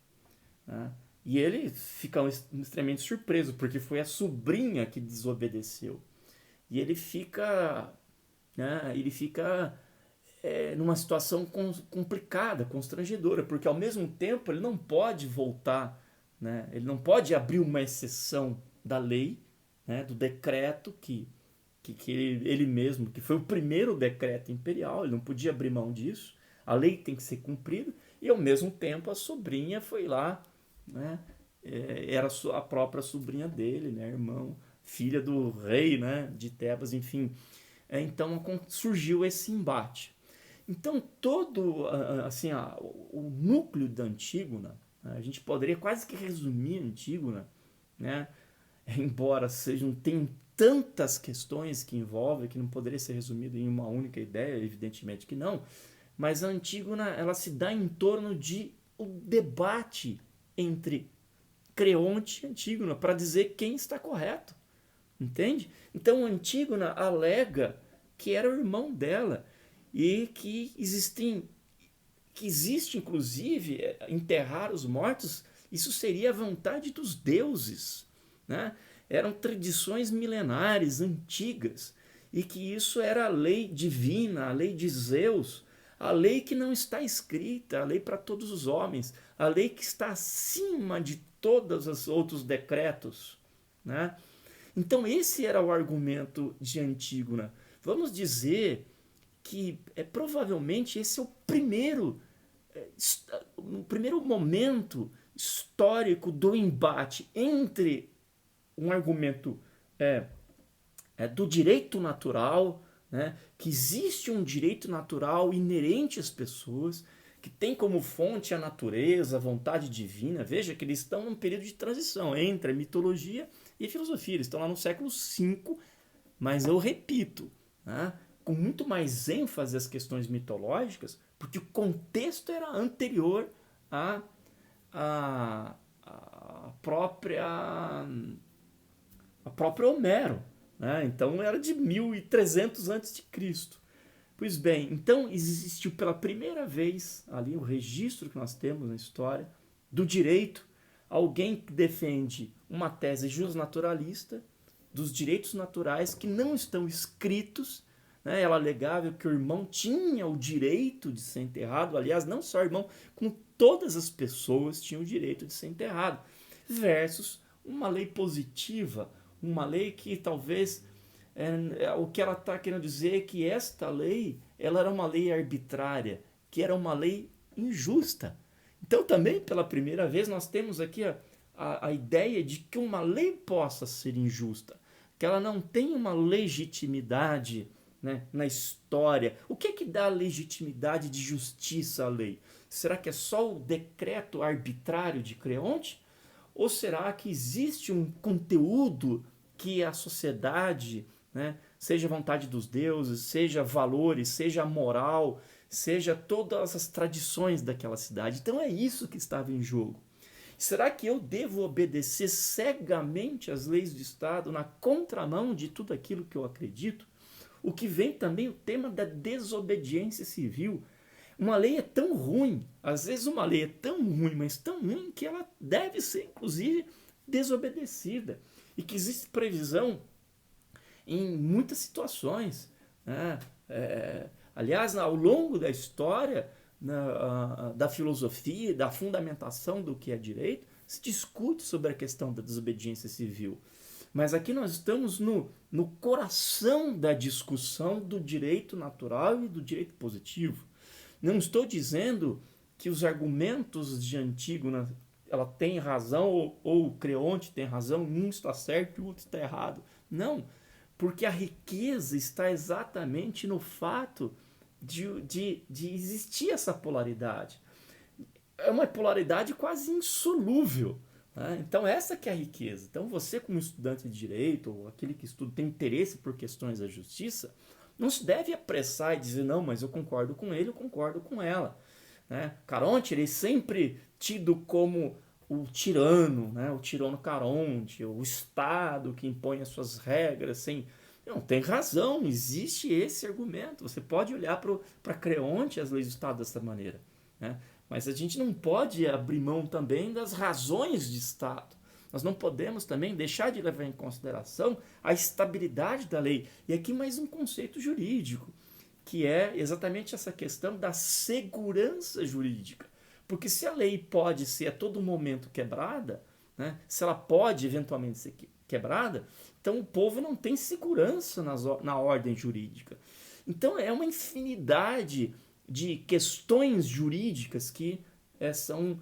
né, e ele fica extremamente surpreso, porque foi a sobrinha que desobedeceu. E ele fica, né, numa situação complicada, constrangedora, porque ao mesmo tempo ele não pode voltar, né? Ele não pode abrir uma exceção da lei, né? Do decreto que ele mesmo, que foi o primeiro decreto imperial, ele não podia abrir mão disso, a lei tem que ser cumprida, e ao mesmo tempo a sobrinha foi lá, né? Era a própria sobrinha dele, né? Irmão, filha do rei, né? De Tebas, enfim. Então surgiu esse embate. Então todo assim, o núcleo da Antígona, a gente poderia quase que resumir Antígona, né? Embora tenham tantas questões que envolvem, que não poderia ser resumido em uma única ideia, evidentemente que não, mas a Antígona ela se dá em torno de o debate entre Creonte e Antígona para dizer quem está correto, entende? Então Antígona alega que era o irmão dela e que existe inclusive enterrar os mortos, isso seria a vontade dos deuses, né? Eram tradições milenares, antigas, e que isso era a lei divina, a lei de Zeus, a lei que não está escrita, a lei para todos os homens, a lei que está acima de todos os outros decretos, né? Então esse era o argumento de Antígona. Vamos dizer que provavelmente esse é o primeiro momento histórico do embate entre um argumento do direito natural, né, que existe um direito natural inerente às pessoas, que tem como fonte a natureza, a vontade divina. Veja que eles estão num período de transição entre a mitologia e a filosofia. Eles estão lá no século V, mas eu repito, né, com muito mais ênfase às questões mitológicas, porque o contexto era anterior à própria Homero, né? Então era de 1300 a.C. Pois bem, então existiu pela primeira vez ali o registro que nós temos na história do direito, alguém que defende uma tese justnaturalista dos direitos naturais que não estão escritos, né? Ela alegava que o irmão tinha o direito de ser enterrado, aliás, não só o irmão, como todas as pessoas tinham o direito de ser enterrado, versus uma lei positiva, uma lei que talvez o que ela está querendo dizer é que esta lei ela era uma lei arbitrária, que era uma lei injusta. Então também pela primeira vez nós temos aqui a ideia de que uma lei possa ser injusta, que ela não tem uma legitimidade, né, na história. O que dá legitimidade de justiça à lei? Será que é só o decreto arbitrário de Creonte? Ou será que existe um conteúdo que a sociedade, né, seja a vontade dos deuses, seja valores, seja a moral, seja todas as tradições daquela cidade? Então é isso que estava em jogo. Será que eu devo obedecer cegamente às leis do Estado na contramão de tudo aquilo que eu acredito? O que vem também o tema da desobediência civil. Uma lei é tão ruim, às vezes uma lei é tão ruim, mas tão ruim que ela deve ser, inclusive, desobedecida. E que existe previsão em muitas situações, né? Aliás, ao longo da história da filosofia, da fundamentação do que é direito, se discute sobre a questão da desobediência civil. Mas aqui nós estamos no coração da discussão do direito natural e do direito positivo. Não estou dizendo que os argumentos de Antígona ela tem razão ou Creonte tem razão, um está certo e o outro está errado. Não, porque a riqueza está exatamente no fato de existir essa polaridade. É uma polaridade quase insolúvel. Né? Então essa que é a riqueza. Então você como estudante de direito ou aquele que estuda tem interesse por questões da justiça, não se deve apressar e dizer, não, mas eu concordo com ele, eu concordo com ela. Né? Caronte, ele é sempre tido como o tirano, né? O tirano Caronte, o Estado que impõe as suas regras sem... Não, tem razão, existe esse argumento. Você pode olhar para Creonte as leis do Estado dessa maneira. Né? Mas a gente não pode abrir mão também das razões de Estado. Nós não podemos também deixar de levar em consideração a estabilidade da lei. E aqui mais um conceito jurídico, que é exatamente essa questão da segurança jurídica. Porque se a lei pode ser a todo momento quebrada, né, se ela pode eventualmente ser quebrada, então o povo não tem segurança na ordem jurídica. Então é uma infinidade de questões jurídicas que são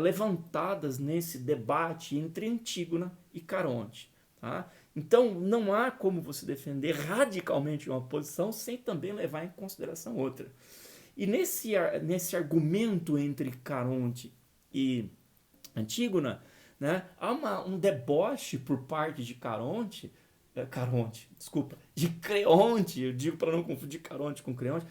levantadas nesse debate entre Antígona e Caronte. Tá? Então não há como você defender radicalmente uma posição sem também levar em consideração outra. E nesse argumento entre Caronte e Antígona, né, há um deboche por parte de de Creonte, eu digo para não confundir Caronte com Creonte,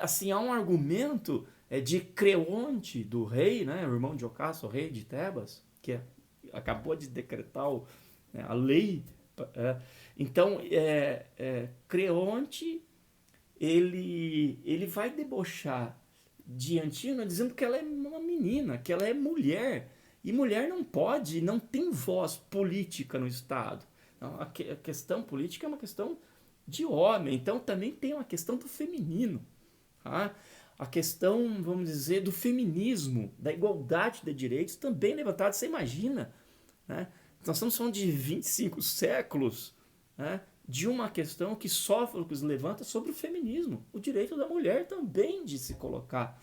assim, há um argumento de Creonte, do rei, né, o irmão de Ocasso, o rei de Tebas, que acabou de decretar a lei. Então, Creonte, ele vai debochar de Antígona dizendo que ela é uma menina, que ela é mulher. E mulher não pode, não tem voz política no Estado. A questão política é uma questão de homem. Então também tem uma questão do feminino. Tá? A questão, vamos dizer, do feminismo, da igualdade de direitos, também levantada. Você imagina, né? Nós estamos falando de 25 séculos, né, de uma questão que Sófocles levanta sobre o feminismo, o direito da mulher também de se colocar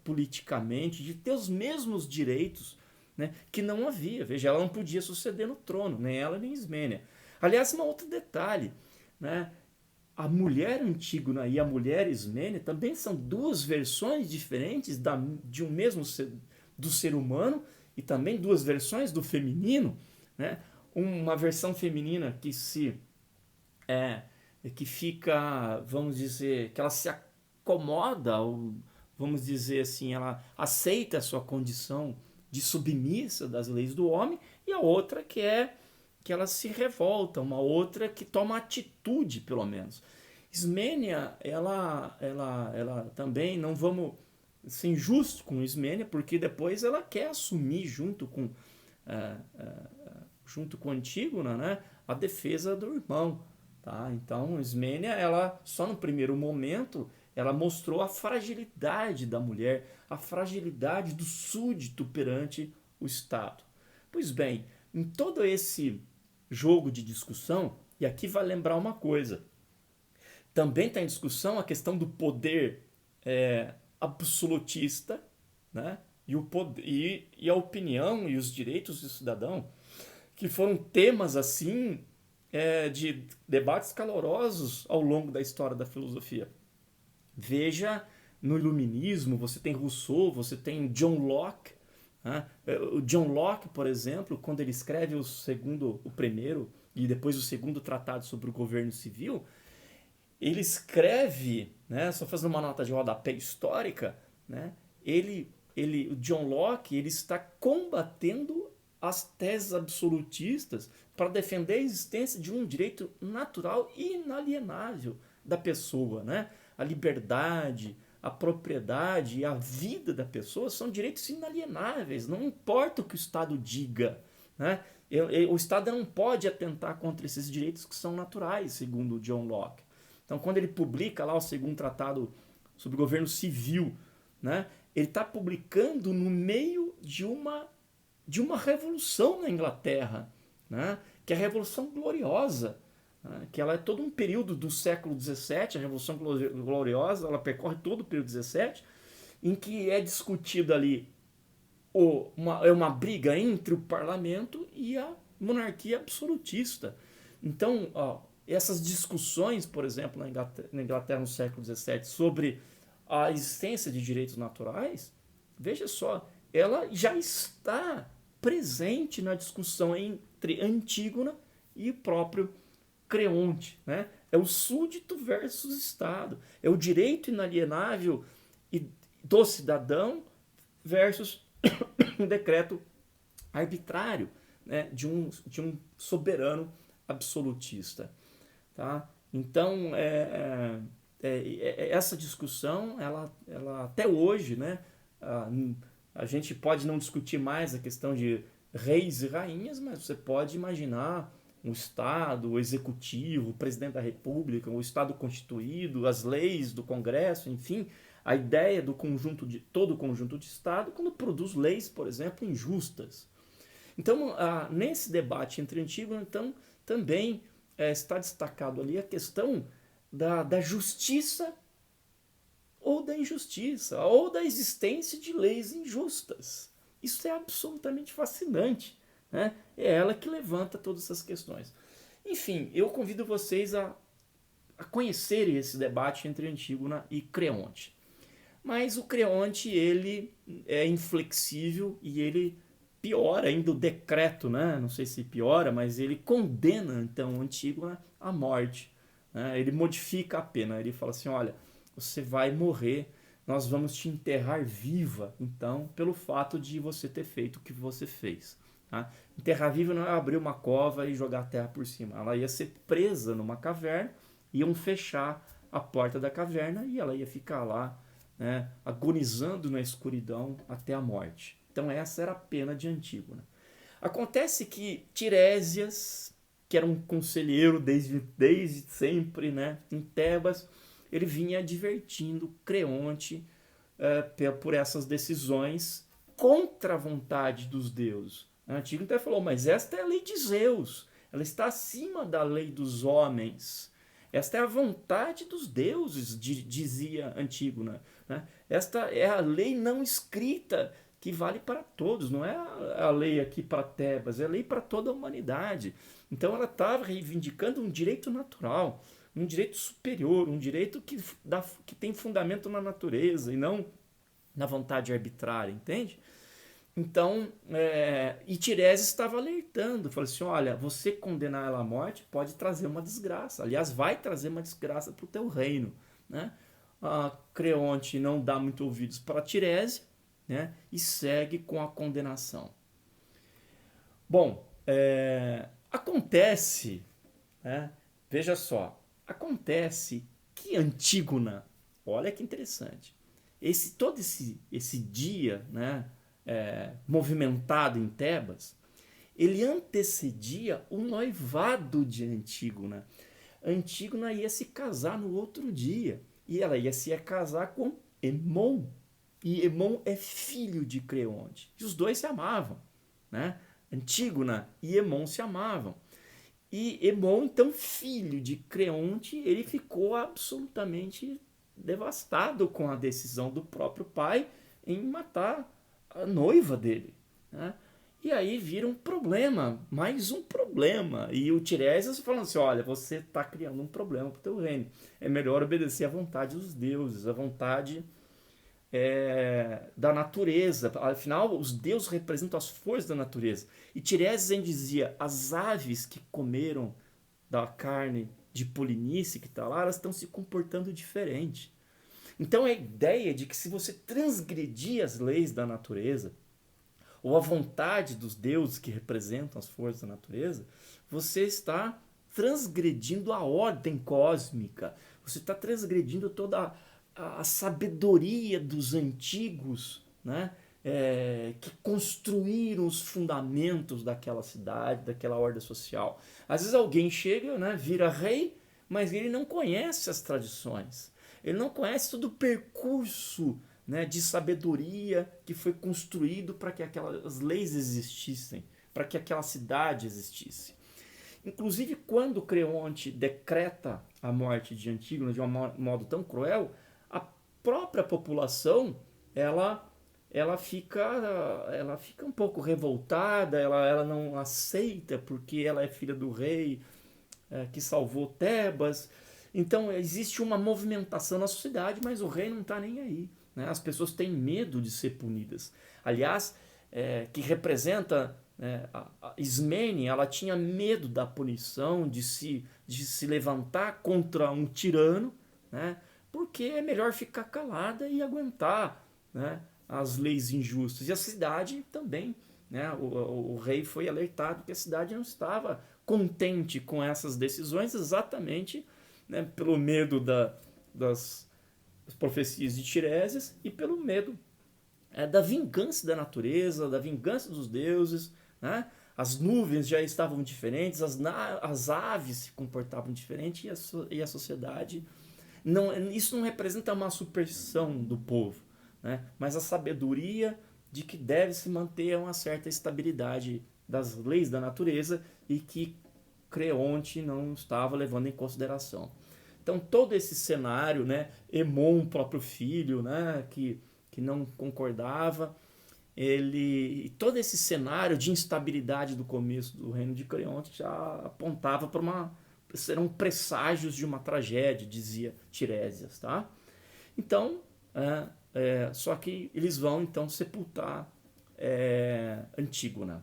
politicamente, de ter os mesmos direitos, né, que não havia. Veja, ela não podia suceder no trono, nem ela nem Ismênia. Aliás, um outro detalhe, né, a mulher Antígona e a mulher Ismênia também são duas versões diferentes de um mesmo ser, do ser humano, e também duas versões do feminino, né? Uma versão feminina é, que fica, vamos dizer, que ela se acomoda, ou vamos dizer assim, ela aceita a sua condição de submissa das leis do homem, e a outra que ela se revolta, uma outra que toma atitude, pelo menos. Ismênia, ela também, não vamos ser injusto com Ismênia, porque depois ela quer assumir uh, junto com Antígona, né, a defesa do irmão. Tá? Então, Ismênia, ela só no primeiro momento, ela mostrou a fragilidade da mulher, a fragilidade do súdito perante o Estado. Pois bem, em todo esse jogo de discussão, e aqui vai lembrar uma coisa, também está em discussão a questão do poder absolutista, né? E a opinião e os direitos do cidadão, que foram temas assim de debates calorosos ao longo da história da filosofia. Veja, no Iluminismo, você tem Rousseau, você tem John Locke. Né? O John Locke, por exemplo, quando ele escreve o primeiro e depois o segundo tratado sobre o governo civil, ele escreve, né, só fazendo uma nota de rodapé histórica, né, o John Locke, ele está combatendo as teses absolutistas para defender a existência de um direito natural e inalienável da pessoa, né? A liberdade, a propriedade e a vida da pessoa são direitos inalienáveis, não importa o que o Estado diga, né? O Estado não pode atentar contra esses direitos que são naturais, segundo John Locke. Então, quando ele publica lá o segundo tratado sobre governo civil, né, ele está publicando no meio de uma revolução na Inglaterra, né, que é a Revolução Gloriosa, né, que ela é todo um período do século XVII, a Revolução Gloriosa, ela percorre todo o período XVII, em que é discutido ali uma briga entre o parlamento e a monarquia absolutista. Então, essas discussões, por exemplo, na Inglaterra no século XVII, sobre a existência de direitos naturais, veja só, ela já está presente na discussão entre Antígona e o próprio Creonte. Né? É o súdito versus Estado. É o direito inalienável do cidadão versus um decreto arbitrário, né, de um soberano absolutista. Tá? Então, essa discussão, ela até hoje, né, a gente pode não discutir mais a questão de reis e rainhas, mas você pode imaginar o Estado, o Executivo, o Presidente da República, o Estado Constituído, as leis do Congresso, enfim, a ideia do todo o conjunto de Estado quando produz leis, por exemplo, injustas. Então, nesse debate entre Antígona, então, também está destacado ali a questão da justiça ou da injustiça, ou da existência de leis injustas. Isso é absolutamente fascinante. Né? É ela que levanta todas essas questões. Enfim, eu convido vocês a conhecerem esse debate entre Antígona e Creonte. Mas o Creonte, ele é inflexível e ele piora ainda o decreto, né? Não sei se piora, mas ele condena então Antígona à morte. Né? Ele modifica a pena, ele fala assim, olha, você vai morrer, nós vamos te enterrar viva, então, pelo fato de você ter feito o que você fez. Tá? Enterrar viva não é abrir uma cova e jogar a terra por cima, ela ia ser presa numa caverna, iam fechar a porta da caverna e ela ia ficar lá, né, agonizando na escuridão até a morte. Então essa era a pena de Antígona. Acontece que Tiresias, que era um conselheiro desde sempre, né, em Tebas, ele vinha advertindo Creonte por essas decisões contra a vontade dos deuses. Antígono até falou, mas esta é a lei de Zeus, ela está acima da lei dos homens. Esta é a vontade dos deuses, dizia Antígona. Né? Esta é a lei não escrita que vale para todos, não é a lei aqui para Tebas, é a lei para toda a humanidade. Então ela estava reivindicando um direito natural, um direito superior, um direito que tem fundamento na natureza e não na vontade arbitrária, entende? Então, e Tiresias estava alertando, falou assim, olha, você condenar ela à morte pode trazer uma desgraça, aliás, vai trazer uma desgraça para o teu reino, né? Creonte não dá muito ouvidos para Tiresias, né? E segue com a condenação. Bom, acontece, né? Veja só, acontece que Antígona, olha que interessante, todo esse dia, né? Movimentado em Tebas, ele antecedia o noivado de Antígona. Antígona ia se casar no outro dia e ela ia se casar com Hemon. E Hemon é filho de Creonte. E os dois se amavam, né? Antígona e Hemon se amavam. E Hemon, então, filho de Creonte, ele ficou absolutamente devastado com a decisão do próprio pai em matar a noiva dele, né? E aí vira um problema, mais um problema. E o Tiresias falando assim, olha, você está criando um problema para o teu reino. É melhor obedecer à vontade dos deuses, à vontade da natureza. Afinal, os deuses representam as forças da natureza. E Tiresias dizia, as aves que comeram da carne de Polinice, que está lá, elas estão se comportando diferente. Então a ideia de que se você transgredir as leis da natureza, ou a vontade dos deuses que representam as forças da natureza, você está transgredindo a ordem cósmica, você está transgredindo toda a sabedoria dos antigos, né? Que construíram os fundamentos daquela cidade, daquela ordem social. Às vezes alguém chega, né, vira rei, mas ele não conhece as tradições. Ele não conhece todo o percurso, né, de sabedoria que foi construído para que aquelas leis existissem, para que aquela cidade existisse. Inclusive, quando Creonte decreta a morte de Antígona de um modo tão cruel, a própria população ela fica um pouco revoltada, ela não aceita porque ela é filha do rei que salvou Tebas. Então existe uma movimentação na sociedade, mas o rei não está nem aí, né? As pessoas têm medo de ser punidas. Aliás, que representa a Ismene, ela tinha medo da punição, de se levantar contra um tirano, né? Porque é melhor ficar calada e aguentar, né, as leis injustas. E a cidade também, né? O rei foi alertado que a cidade não estava contente com essas decisões, exatamente, né, pelo medo das profecias de Tiresias e pelo medo da vingança da natureza, da vingança dos deuses, né? As nuvens já estavam diferentes, as aves se comportavam diferente e a sociedade. Isso não representa uma superstição do povo, né? Mas a sabedoria de que deve se manter uma certa estabilidade das leis da natureza e que Creonte não estava levando em consideração. Então todo esse cenário, né, Hemon, próprio filho, né, que não concordava, todo esse cenário de instabilidade do começo do reino de Creonte já apontava para serão presságios de uma tragédia, dizia Tiresias, tá? Então, só que eles vão então sepultar Antígona.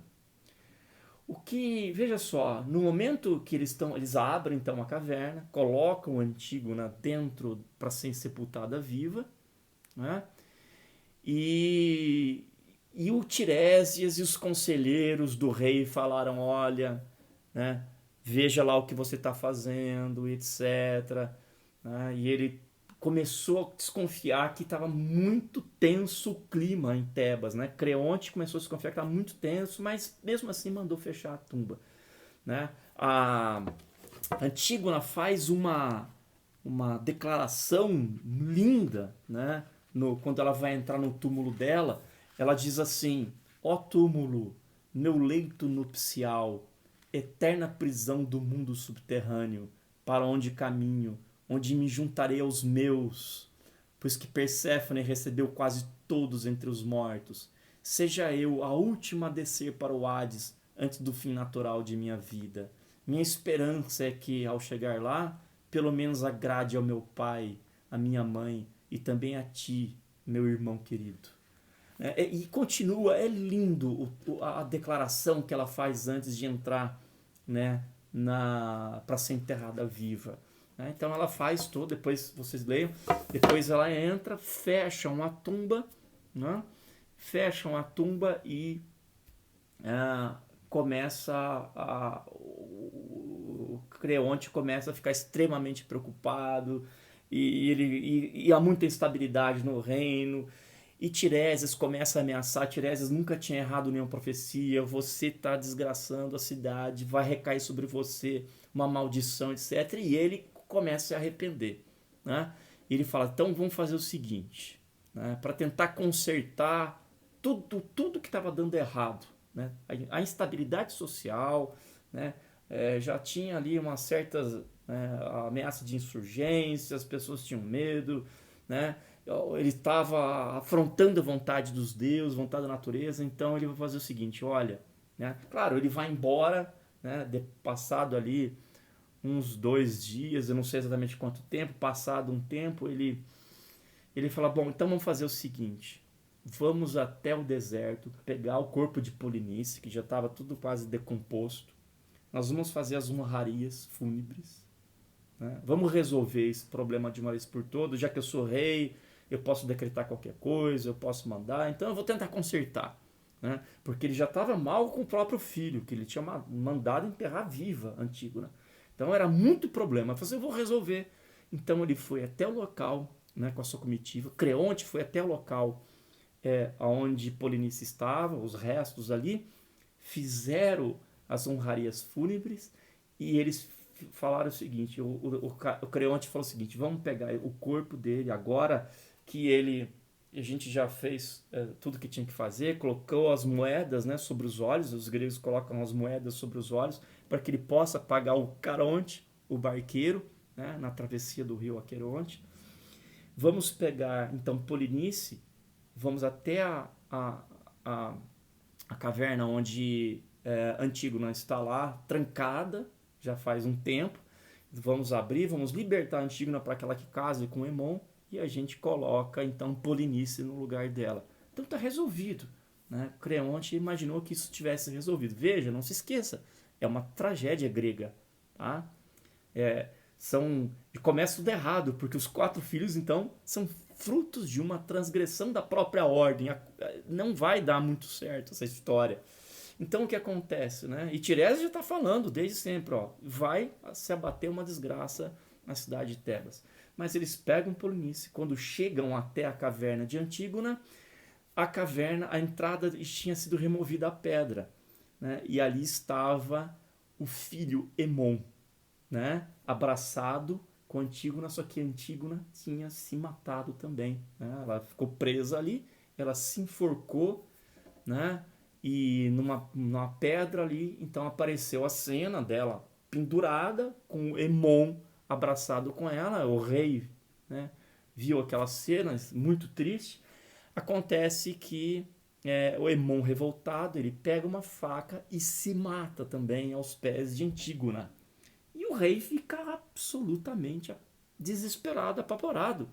Veja só, no momento que eles abrem então a caverna, colocam Antígona dentro para ser sepultada viva, né? E o Tiresias e os conselheiros do rei falaram, olha, né, veja lá o que você está fazendo, etc. Né? E ele começou a desconfiar que estava muito tenso o clima em Tebas, né? Creonte começou a desconfiar que estava muito tenso, mas mesmo assim mandou fechar a tumba, né? A Antígona faz uma uma declaração linda, né? Quando ela vai entrar no túmulo dela, ela diz assim: ó túmulo, meu leito nupcial, eterna prisão do mundo subterrâneo, para onde caminho, onde me juntarei aos meus, pois que Perséfone recebeu quase todos entre os mortos. Seja eu a última a descer para o Hades antes do fim natural de minha vida. Minha esperança é que, ao chegar lá, pelo menos agrade ao meu pai, à minha mãe e também a ti, meu irmão querido. E continua, é lindo a declaração que ela faz antes de entrar, né, para ser enterrada viva. Então ela faz tudo, depois vocês leiam, depois ela entra, fecham a tumba, né, fecham a tumba e começa o Creonte começa a ficar extremamente preocupado e há muita instabilidade no reino. E Tiresias começa a ameaçar. Tiresias nunca tinha errado nenhuma profecia. Você está desgraçando a cidade, vai recair sobre você uma maldição, etc. E ele começa a se arrepender, né? Ele fala: então vamos fazer o seguinte, né, para tentar consertar tudo que estava dando errado, né? A instabilidade social, né? Já tinha ali uma certa ameaça de insurgência, as pessoas tinham medo, né? Ele estava afrontando a vontade dos deuses, vontade da natureza. Então ele vai fazer o seguinte: olha, né? Claro, ele vai embora, né? Passado ali uns 2 dias, eu não sei exatamente quanto tempo, passado um tempo, ele fala: bom, então vamos fazer o seguinte, vamos até o deserto, pegar o corpo de Polinice, que já estava tudo quase decomposto, nós vamos fazer as honrarias fúnebres, né? Vamos resolver esse problema de uma vez por todas, já que eu sou rei, eu posso decretar qualquer coisa, eu posso mandar, então eu vou tentar consertar, né? Porque ele já estava mal com o próprio filho, que ele tinha mandado enterrar viva, Antígona. Então era muito problema. Eu falei assim: eu vou resolver. Então ele foi até o local, né, com a sua comitiva. Creonte foi até o local onde Polinice estava, os restos ali, fizeram as honrarias fúnebres e eles falaram o seguinte: o Creonte falou o seguinte: vamos pegar o corpo dele agora que a gente já fez tudo que tinha que fazer, colocou as moedas, né, sobre os olhos, os gregos colocam as moedas sobre os olhos para que ele possa pagar o Caronte, o barqueiro, né, na travessia do rio Aqueronte. Vamos pegar então Polinice, vamos até a caverna onde Antígona está lá, trancada, já faz um tempo. Vamos abrir, vamos libertar Antígona para que ela que case com Hemon e a gente coloca então Polinice no lugar dela. Então está resolvido, né? Creonte imaginou que isso tivesse resolvido. Veja, não se esqueça, é uma tragédia grega, tá? Começa tudo errado, porque os 4 filhos então são frutos de uma transgressão da própria ordem. Não vai dar muito certo essa história. Então o que acontece, né? E Tiresias já está falando desde sempre, ó, vai se abater uma desgraça na cidade de Tebas. Mas eles pegam Polinice, quando chegam até a caverna de Antígona, a entrada tinha sido removida a pedra, né? E ali estava o filho Hemon, né, abraçado com Antígona, só que Antígona tinha se matado também, né? Ela ficou presa ali, ela se enforcou, né? E numa pedra ali, então apareceu a cena dela pendurada com Hemon abraçado com ela. O rei, né, viu aquela cena muito triste. Acontece que o Hemon revoltado, ele pega uma faca e se mata também aos pés de Antígona. E o rei fica absolutamente desesperado, apavorado,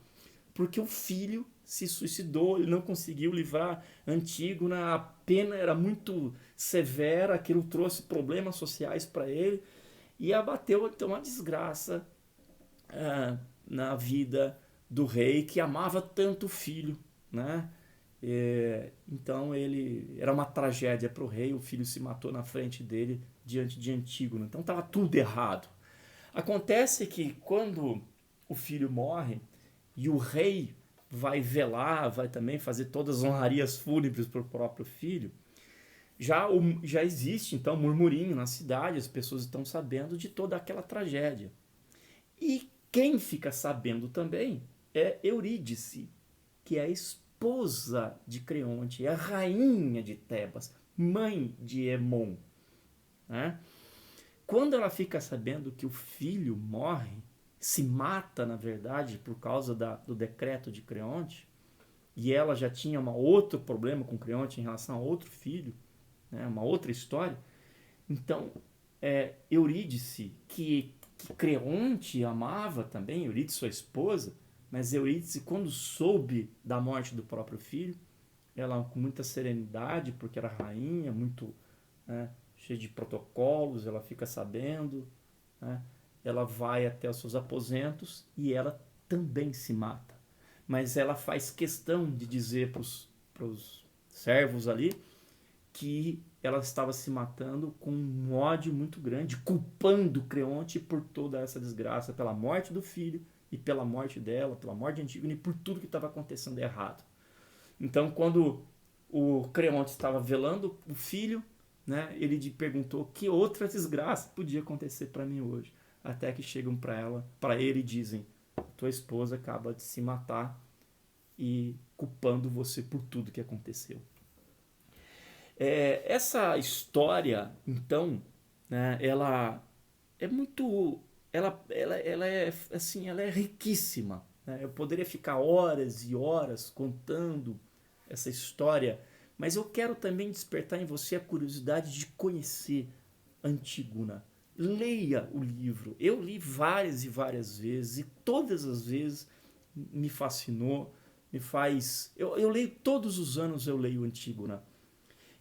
porque o filho se suicidou, ele não conseguiu livrar Antígona, a pena era muito severa, aquilo trouxe problemas sociais para ele e abateu então a desgraça na vida do rei que amava tanto o filho, né? Então ele era uma tragédia para o rei, o filho se matou na frente dele diante de Antígona, então estava tudo errado. Acontece que quando o filho morre e o rei vai velar, vai também fazer todas as honrarias fúnebres para o próprio filho, já existe então murmurinho na cidade, as pessoas estão sabendo de toda aquela tragédia. E Quem fica sabendo também é Eurídice, que é a esposa de Creonte, é a rainha de Tebas, mãe de Hemon, né? Quando ela fica sabendo que o filho morre, se mata, na verdade, por causa do decreto de Creonte, e ela já tinha um outro problema com Creonte em relação a outro filho, né, uma outra história, então Eurídice, que Creonte amava também, Eurídice sua esposa, mas Eurídice, quando soube da morte do próprio filho, ela com muita serenidade, porque era rainha, muito, né, cheia de protocolos, ela fica sabendo, né, ela vai até os seus aposentos e ela também se mata. Mas ela faz questão de dizer para os servos ali que ela estava se matando com um ódio muito grande, culpando Creonte por toda essa desgraça, pela morte do filho e pela morte dela, pela morte de Antígona e por tudo que estava acontecendo errado. Então, quando o Creonte estava velando o filho, né, ele lhe perguntou que outra desgraça podia acontecer para mim hoje. Até que chegam para ele e dizem: tua esposa acaba de se matar e culpando você por tudo que aconteceu. Essa história, então, né, ela é muito, ela é assim, ela é riquíssima, né? Eu poderia ficar horas e horas contando essa história, mas eu quero também despertar em você a curiosidade de conhecer Antígona. Leia o livro. Eu li várias e várias vezes e todas as vezes me fascinou, me faz. Eu leio todos os anos, eu leio Antígona.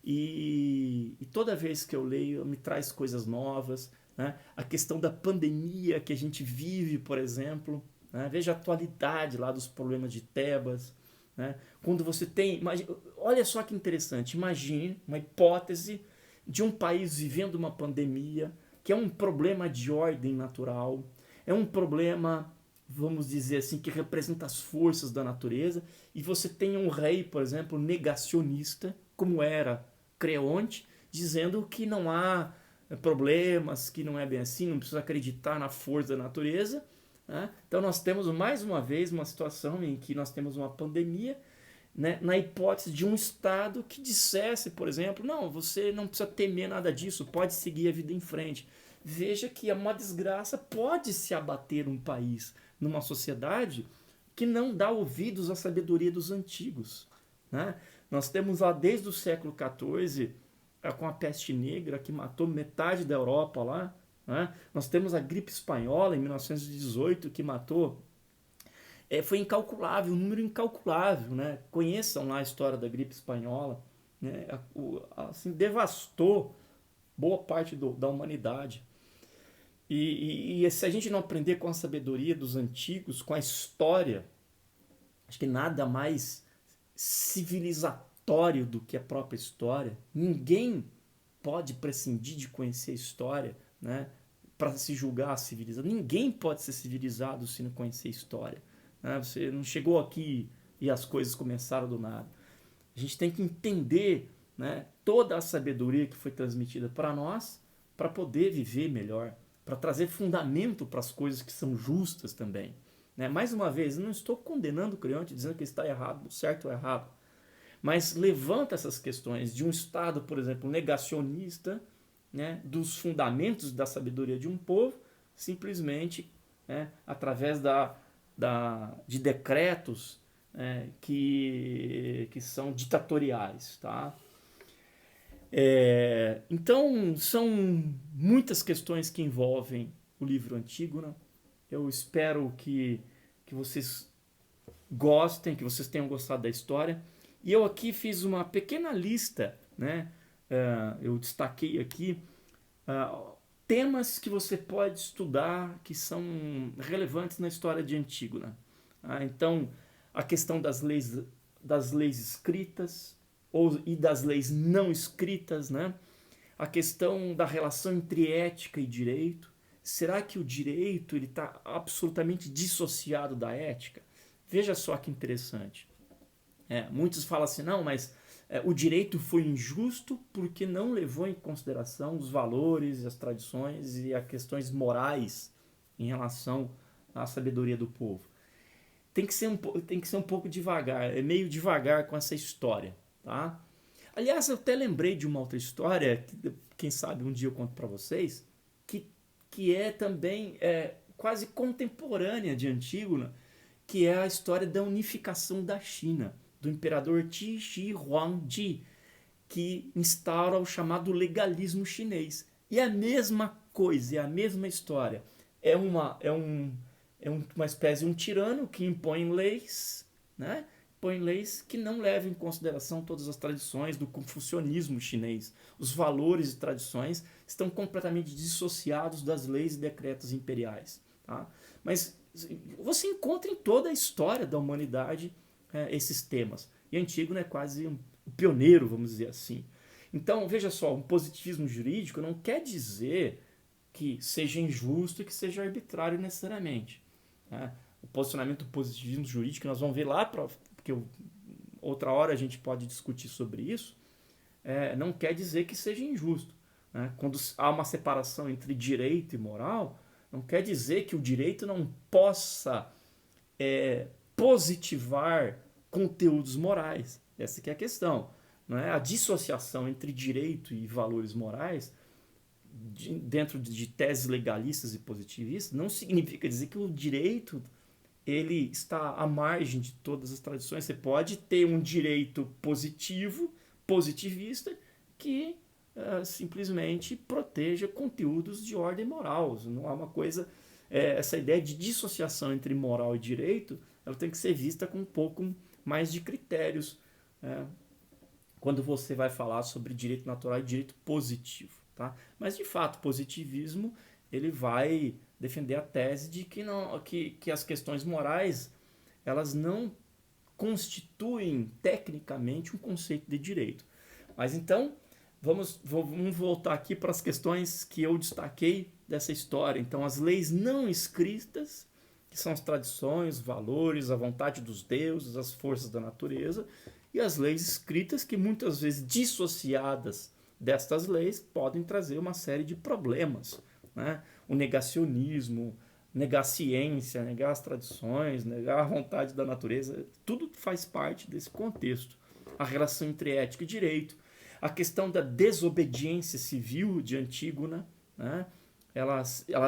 E toda vez que eu leio, me traz coisas novas. Né? A questão da pandemia que a gente vive, por exemplo. Né? Veja a atualidade lá dos problemas de Tebas. Né? Quando você tem. Olha só que interessante. Imagine uma hipótese de um país vivendo uma pandemia, que é um problema de ordem natural, é um problema, vamos dizer assim, que representa as forças da natureza, e você tem um rei, por exemplo, negacionista, como era Creonte, dizendo que não há problemas, que não é bem assim, não precisa acreditar na força da natureza. Né? Então nós temos mais uma vez uma situação em que nós temos uma pandemia, né, na hipótese de um Estado que dissesse, por exemplo, não, você não precisa temer nada disso, pode seguir a vida em frente. Veja que uma desgraça pode se abater um país, numa sociedade que não dá ouvidos à sabedoria dos antigos. Né? Nós temos lá desde o século XIV, com a peste negra, que matou metade da Europa lá. Né? Nós temos a gripe espanhola em 1918, que matou. Foi incalculável, um número incalculável. Né? Conheçam lá a história da gripe espanhola. Né? Assim, devastou boa parte da humanidade. E se a gente não aprender com a sabedoria dos antigos, com a história, acho que nada mais civilizatório do que a própria história. Ninguém pode prescindir de conhecer a história, né, para se julgar civilizado. Ninguém pode ser civilizado se não conhecer a história. Né? Você não chegou aqui e as coisas começaram do nada. A gente tem que entender, né, toda a sabedoria que foi transmitida para nós para poder viver melhor, para trazer fundamento para as coisas que são justas também. Né? Mais uma vez, eu não estou condenando o Creonte, dizendo que ele está errado, certo ou errado, mas levanta essas questões de um Estado, por exemplo, negacionista, né, dos fundamentos da sabedoria de um povo, simplesmente, né, através de decretos, que são ditatoriais. Tá? Então, são muitas questões que envolvem o livro Antígona. Eu espero que vocês gostem, que vocês tenham gostado da história. E eu aqui fiz uma pequena lista, né? Eu destaquei aqui temas que você pode estudar que são relevantes na história de Antígona. Então, a questão das leis escritas e das leis não escritas, né? A questão da relação entre ética e direito. Será que o direito está absolutamente dissociado da ética? Veja só que interessante. Muitos falam assim, não, mas o direito foi injusto porque não levou em consideração os valores, as tradições e as questões morais em relação a sabedoria do povo. Tem que ser um pouco devagar, é meio devagar com essa história, tá? Aliás, eu até lembrei de uma outra história, que quem sabe um dia eu conto para vocês, que, que é também quase contemporânea de Antígona, que é a história da unificação da China, do imperador Qi Shi Huangdi, que instaura o chamado legalismo chinês. E é a mesma coisa, é a mesma história. Uma espécie de um tirano que impõe leis, né? Impõe leis que não levam em consideração todas as tradições do confucionismo chinês. Os valores e tradições estão completamente dissociados das leis e decretos imperiais. Tá? Mas você encontra em toda a história da humanidade esses temas. E Antígona é quase um pioneiro, vamos dizer assim. Então, veja só, um positivismo jurídico não quer dizer que seja injusto e que seja arbitrário necessariamente. Né? O posicionamento do positivismo jurídico, nós vamos ver lá, porque outra hora a gente pode discutir sobre isso, não quer dizer que seja injusto. Né? Quando há uma separação entre direito e moral, não quer dizer que o direito não possa positivar conteúdos morais. Essa que é a questão. Não é? A dissociação entre direito e valores morais, dentro de teses legalistas e positivistas, não significa dizer que o direito ele está à margem de todas as tradições. Você pode ter um direito positivo, positivista, que simplesmente proteja conteúdos de ordem moral. Não há uma coisa... essa ideia de dissociação entre moral e direito, ela tem que ser vista com um pouco mais de critérios quando você vai falar sobre direito natural e direito positivo. Tá? Mas, de fato, o positivismo ele vai defender a tese de que as questões morais elas não constituem tecnicamente um conceito de direito. Mas então, vamos voltar aqui para as questões que eu destaquei dessa história. Então, as leis não escritas, que são as tradições, os valores, a vontade dos deuses, as forças da natureza, e as leis escritas que muitas vezes dissociadas destas leis podem trazer uma série de problemas. Né? O negacionismo, negar a ciência, negar as tradições, negar a vontade da natureza, tudo faz parte desse contexto. A relação entre ética e direito, a questão da desobediência civil de Antígona, né? ela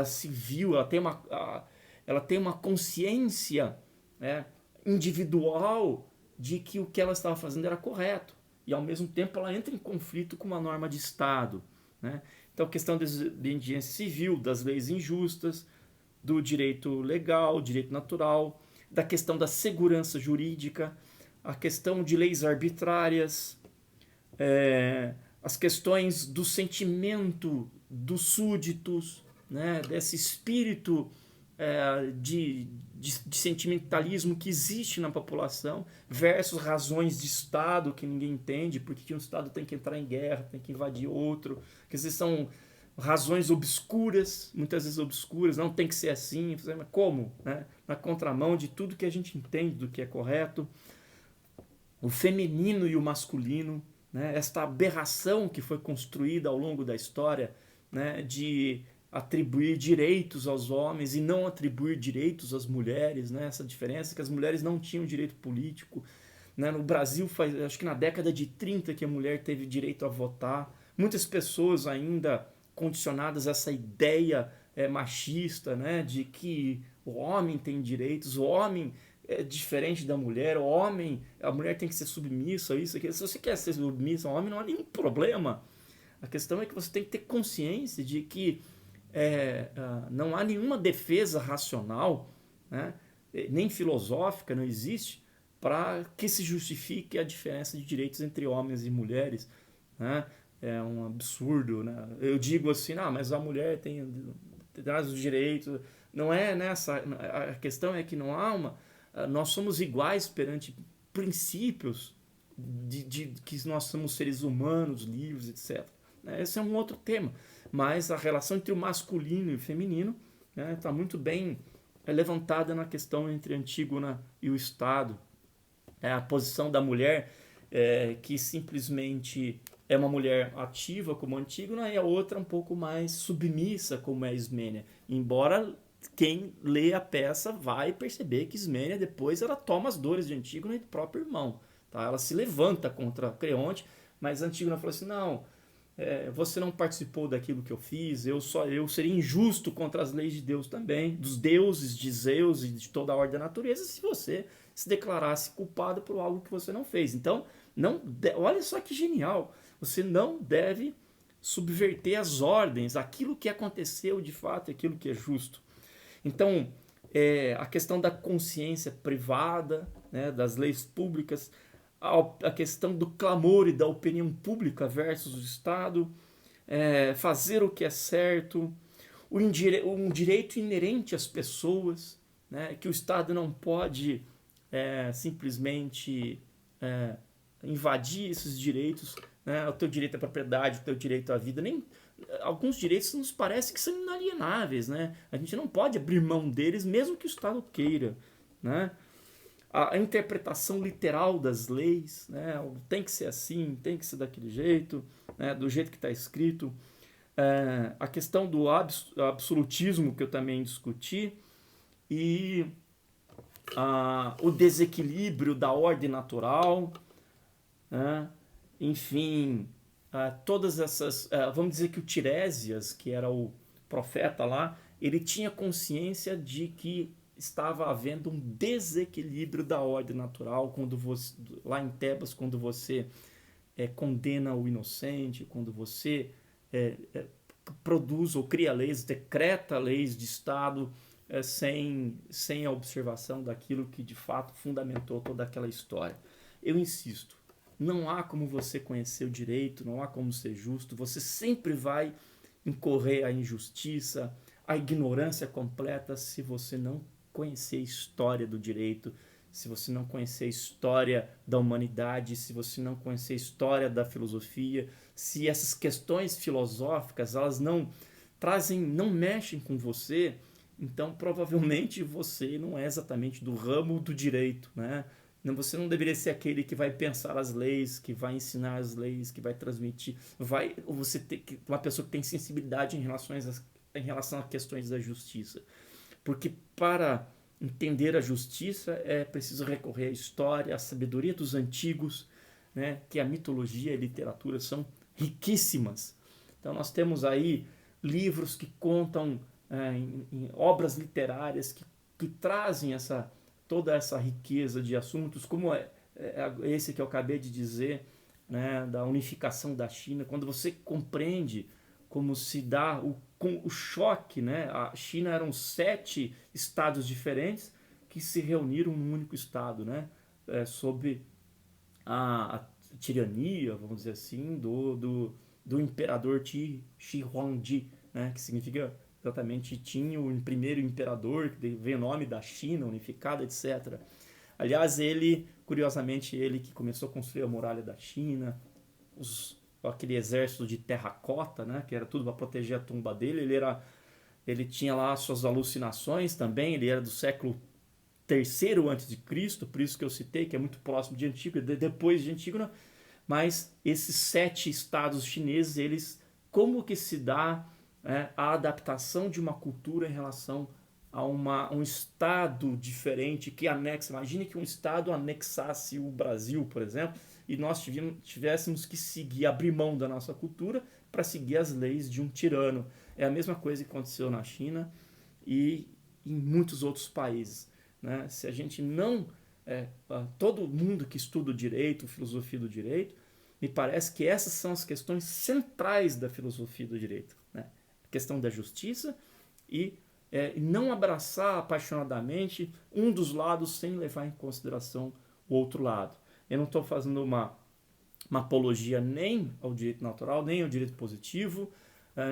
civil, ela tem uma consciência, né, individual de que o que ela estava fazendo era correto. E ao mesmo tempo ela entra em conflito com uma norma de Estado. Né? Então a questão da desobediência civil, das leis injustas, do direito legal, direito natural, da questão da segurança jurídica, a questão de leis arbitrárias, as questões do sentimento dos súditos, né? Desse espírito de sentimentalismo que existe na população versus razões de Estado que ninguém entende, porque um Estado tem que entrar em guerra, tem que invadir outro, quer dizer, são razões obscuras, muitas vezes obscuras, não tem que ser assim, mas como? Né? Na contramão de tudo que a gente entende do que é correto. O feminino e o masculino, né? Esta aberração que foi construída ao longo da história, né? De atribuir direitos aos homens e não atribuir direitos às mulheres, né? Essa diferença que as mulheres não tinham direito político. Né? No Brasil, acho que na década de 30 que a mulher teve direito a votar. Muitas pessoas ainda condicionadas a essa ideia machista, né? De que o homem tem direitos, o homem é diferente da mulher, a mulher tem que ser submissa, isso, aquilo. Se você quer ser submissa ao homem, não há nenhum problema. A questão é que você tem que ter consciência de que não há nenhuma defesa racional, né, nem filosófica, não existe, para que se justifique a diferença de direitos entre homens e mulheres. Né? É um absurdo. Né? Eu digo assim, mas a mulher tem os direitos. Não é nessa. A questão é que não há uma. Nós somos iguais perante princípios de que nós somos seres humanos, livres, etc. Esse é um outro tema. Mas a relação entre o masculino e o feminino está muito bem levantada na questão entre Antígona e o Estado. A posição da mulher, que simplesmente é uma mulher ativa como Antígona, e a outra um pouco mais submissa como é Ismênia. Embora quem lê a peça vai perceber que Ismênia depois ela toma as dores de Antígona e do próprio irmão. Tá? Ela se levanta contra Creonte, mas Antígona falou assim, não, você não participou daquilo que eu fiz, eu seria injusto contra as leis de Deus também, dos deuses de Zeus e de toda a ordem da natureza, se você se declarasse culpado por algo que você não fez. Então, olha só que genial, você não deve subverter as ordens, aquilo que aconteceu de fato, aquilo que é justo. Então, a questão da consciência privada, né, das leis públicas, a questão do clamor e da opinião pública versus o Estado, fazer o que é certo, um direito inerente às pessoas, né, que o Estado não pode simplesmente invadir esses direitos, né, o teu direito à propriedade, o teu direito à vida, nem alguns direitos nos parece que são inalienáveis, né? A gente não pode abrir mão deles, mesmo que o Estado queira, né? A interpretação literal das leis, né? Tem que ser assim, tem que ser daquele jeito, né? Do jeito que está escrito. A questão do absolutismo que eu também discuti e o desequilíbrio da ordem natural, né? Enfim, todas essas... vamos dizer que o Tiresias, que era o profeta lá, ele tinha consciência de que estava havendo um desequilíbrio da ordem natural quando você, lá em Tebas, quando você condena o inocente, quando você produz ou cria leis, decreta leis de Estado sem a observação daquilo que de fato fundamentou toda aquela história. Eu insisto, não há como você conhecer o direito, não há como ser justo, você sempre vai incorrer à injustiça, à ignorância completa se você não conhecer a história do direito, se você não conhecer a história da humanidade, se você não conhecer a história da filosofia, se essas questões filosóficas elas não mexem com você, então provavelmente você não é exatamente do ramo do direito, né? Você não deveria ser aquele que vai pensar as leis, que vai ensinar as leis, que vai transmitir. Você ter uma pessoa que tem sensibilidade em relação a questões da justiça. Porque para entender a justiça é preciso recorrer à história, à sabedoria dos antigos, né? Que a mitologia e a literatura são riquíssimas. Então nós temos aí livros que contam em obras literárias que trazem toda essa riqueza de assuntos, como esse que eu acabei de dizer, né, da unificação da China, quando você compreende como se dá o choque, né? A China eram 7 estados diferentes que se reuniram num único estado, né? Sob a tirania, vamos dizer assim, do imperador Shi Huangdi, né? Que significa exatamente Qin, o primeiro imperador, que veio o nome da China unificada, etc. Aliás, curiosamente, ele que começou a construir a muralha da China, aquele exército de terracota, né, que era tudo para proteger a tumba dele, ele tinha lá suas alucinações também, ele era do século III a.C., por isso que eu citei, que é muito próximo de Antígona, depois de Antígona, mas esses 7 estados chineses, como que se dá a adaptação de uma cultura em relação a um estado diferente que anexa. Imagine que um estado anexasse o Brasil, por exemplo, e nós tivéssemos que abrir mão da nossa cultura para seguir as leis de um tirano. É a mesma coisa que aconteceu na China e em muitos outros países, né? Se a gente não... todo mundo que estuda o direito, filosofia do direito, me parece que essas são as questões centrais da filosofia do direito, né? A questão da justiça e não abraçar apaixonadamente um dos lados sem levar em consideração o outro lado. Eu não estou fazendo uma apologia nem ao direito natural, nem ao direito positivo.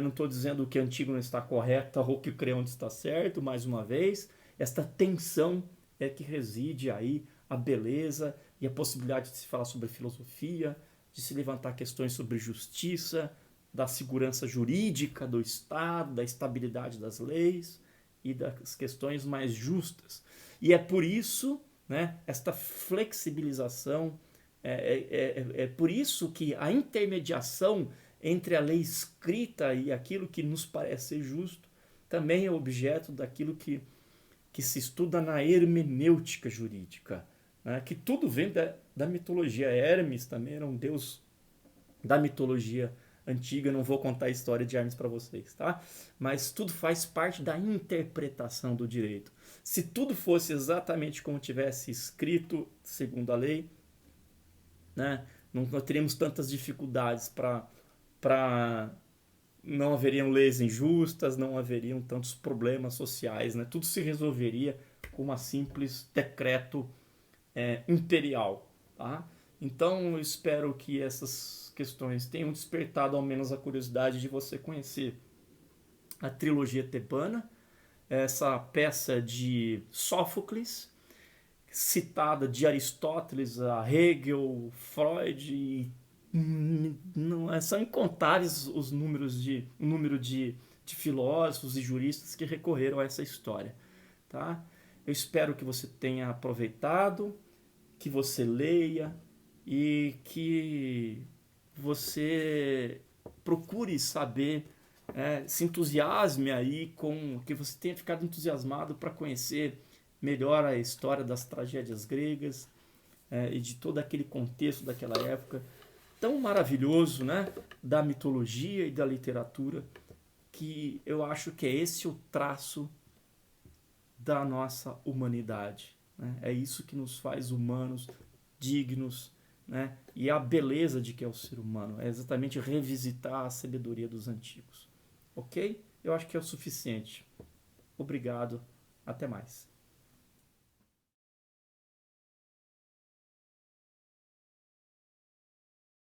Não estou dizendo que Antígona está correta ou que Creonte está certo, mais uma vez. Esta tensão é que reside aí a beleza e a possibilidade de se falar sobre filosofia, de se levantar questões sobre justiça, da segurança jurídica do Estado, da estabilidade das leis e das questões mais justas. E é por isso, né, esta flexibilização, é por isso que a intermediação entre a lei escrita e aquilo que nos parece ser justo também é objeto daquilo que se estuda na hermenêutica jurídica, né? Que tudo vem da mitologia. Hermes também era um deus da mitologia antiga. Não vou contar a história de Hermes para vocês, tá? Mas tudo faz parte da interpretação do direito. Se tudo fosse exatamente como tivesse escrito, segundo a lei, né, não teríamos tantas dificuldades para não haveriam leis injustas, não haveriam tantos problemas sociais, né? Tudo se resolveria com uma simples decreto imperial, tá? Então eu espero que essas questões tenham despertado ao menos a curiosidade de você conhecer a trilogia tebana, essa peça de Sófocles, citada de Aristóteles a Hegel, Freud, e não, são incontáveis os o número de filósofos e juristas que recorreram a essa história. Tá? Eu espero que você tenha aproveitado, que você leia e que você procure saber, se entusiasme aí com que você tenha ficado entusiasmado para conhecer melhor a história das tragédias gregas, e de todo aquele contexto daquela época tão maravilhoso, né, da mitologia e da literatura, que eu acho que é esse o traço da nossa humanidade, né? É isso que nos faz humanos, dignos, né? E a beleza de que é o ser humano é exatamente revisitar a sabedoria dos antigos. Ok? Eu acho que é o suficiente. Obrigado. Até mais.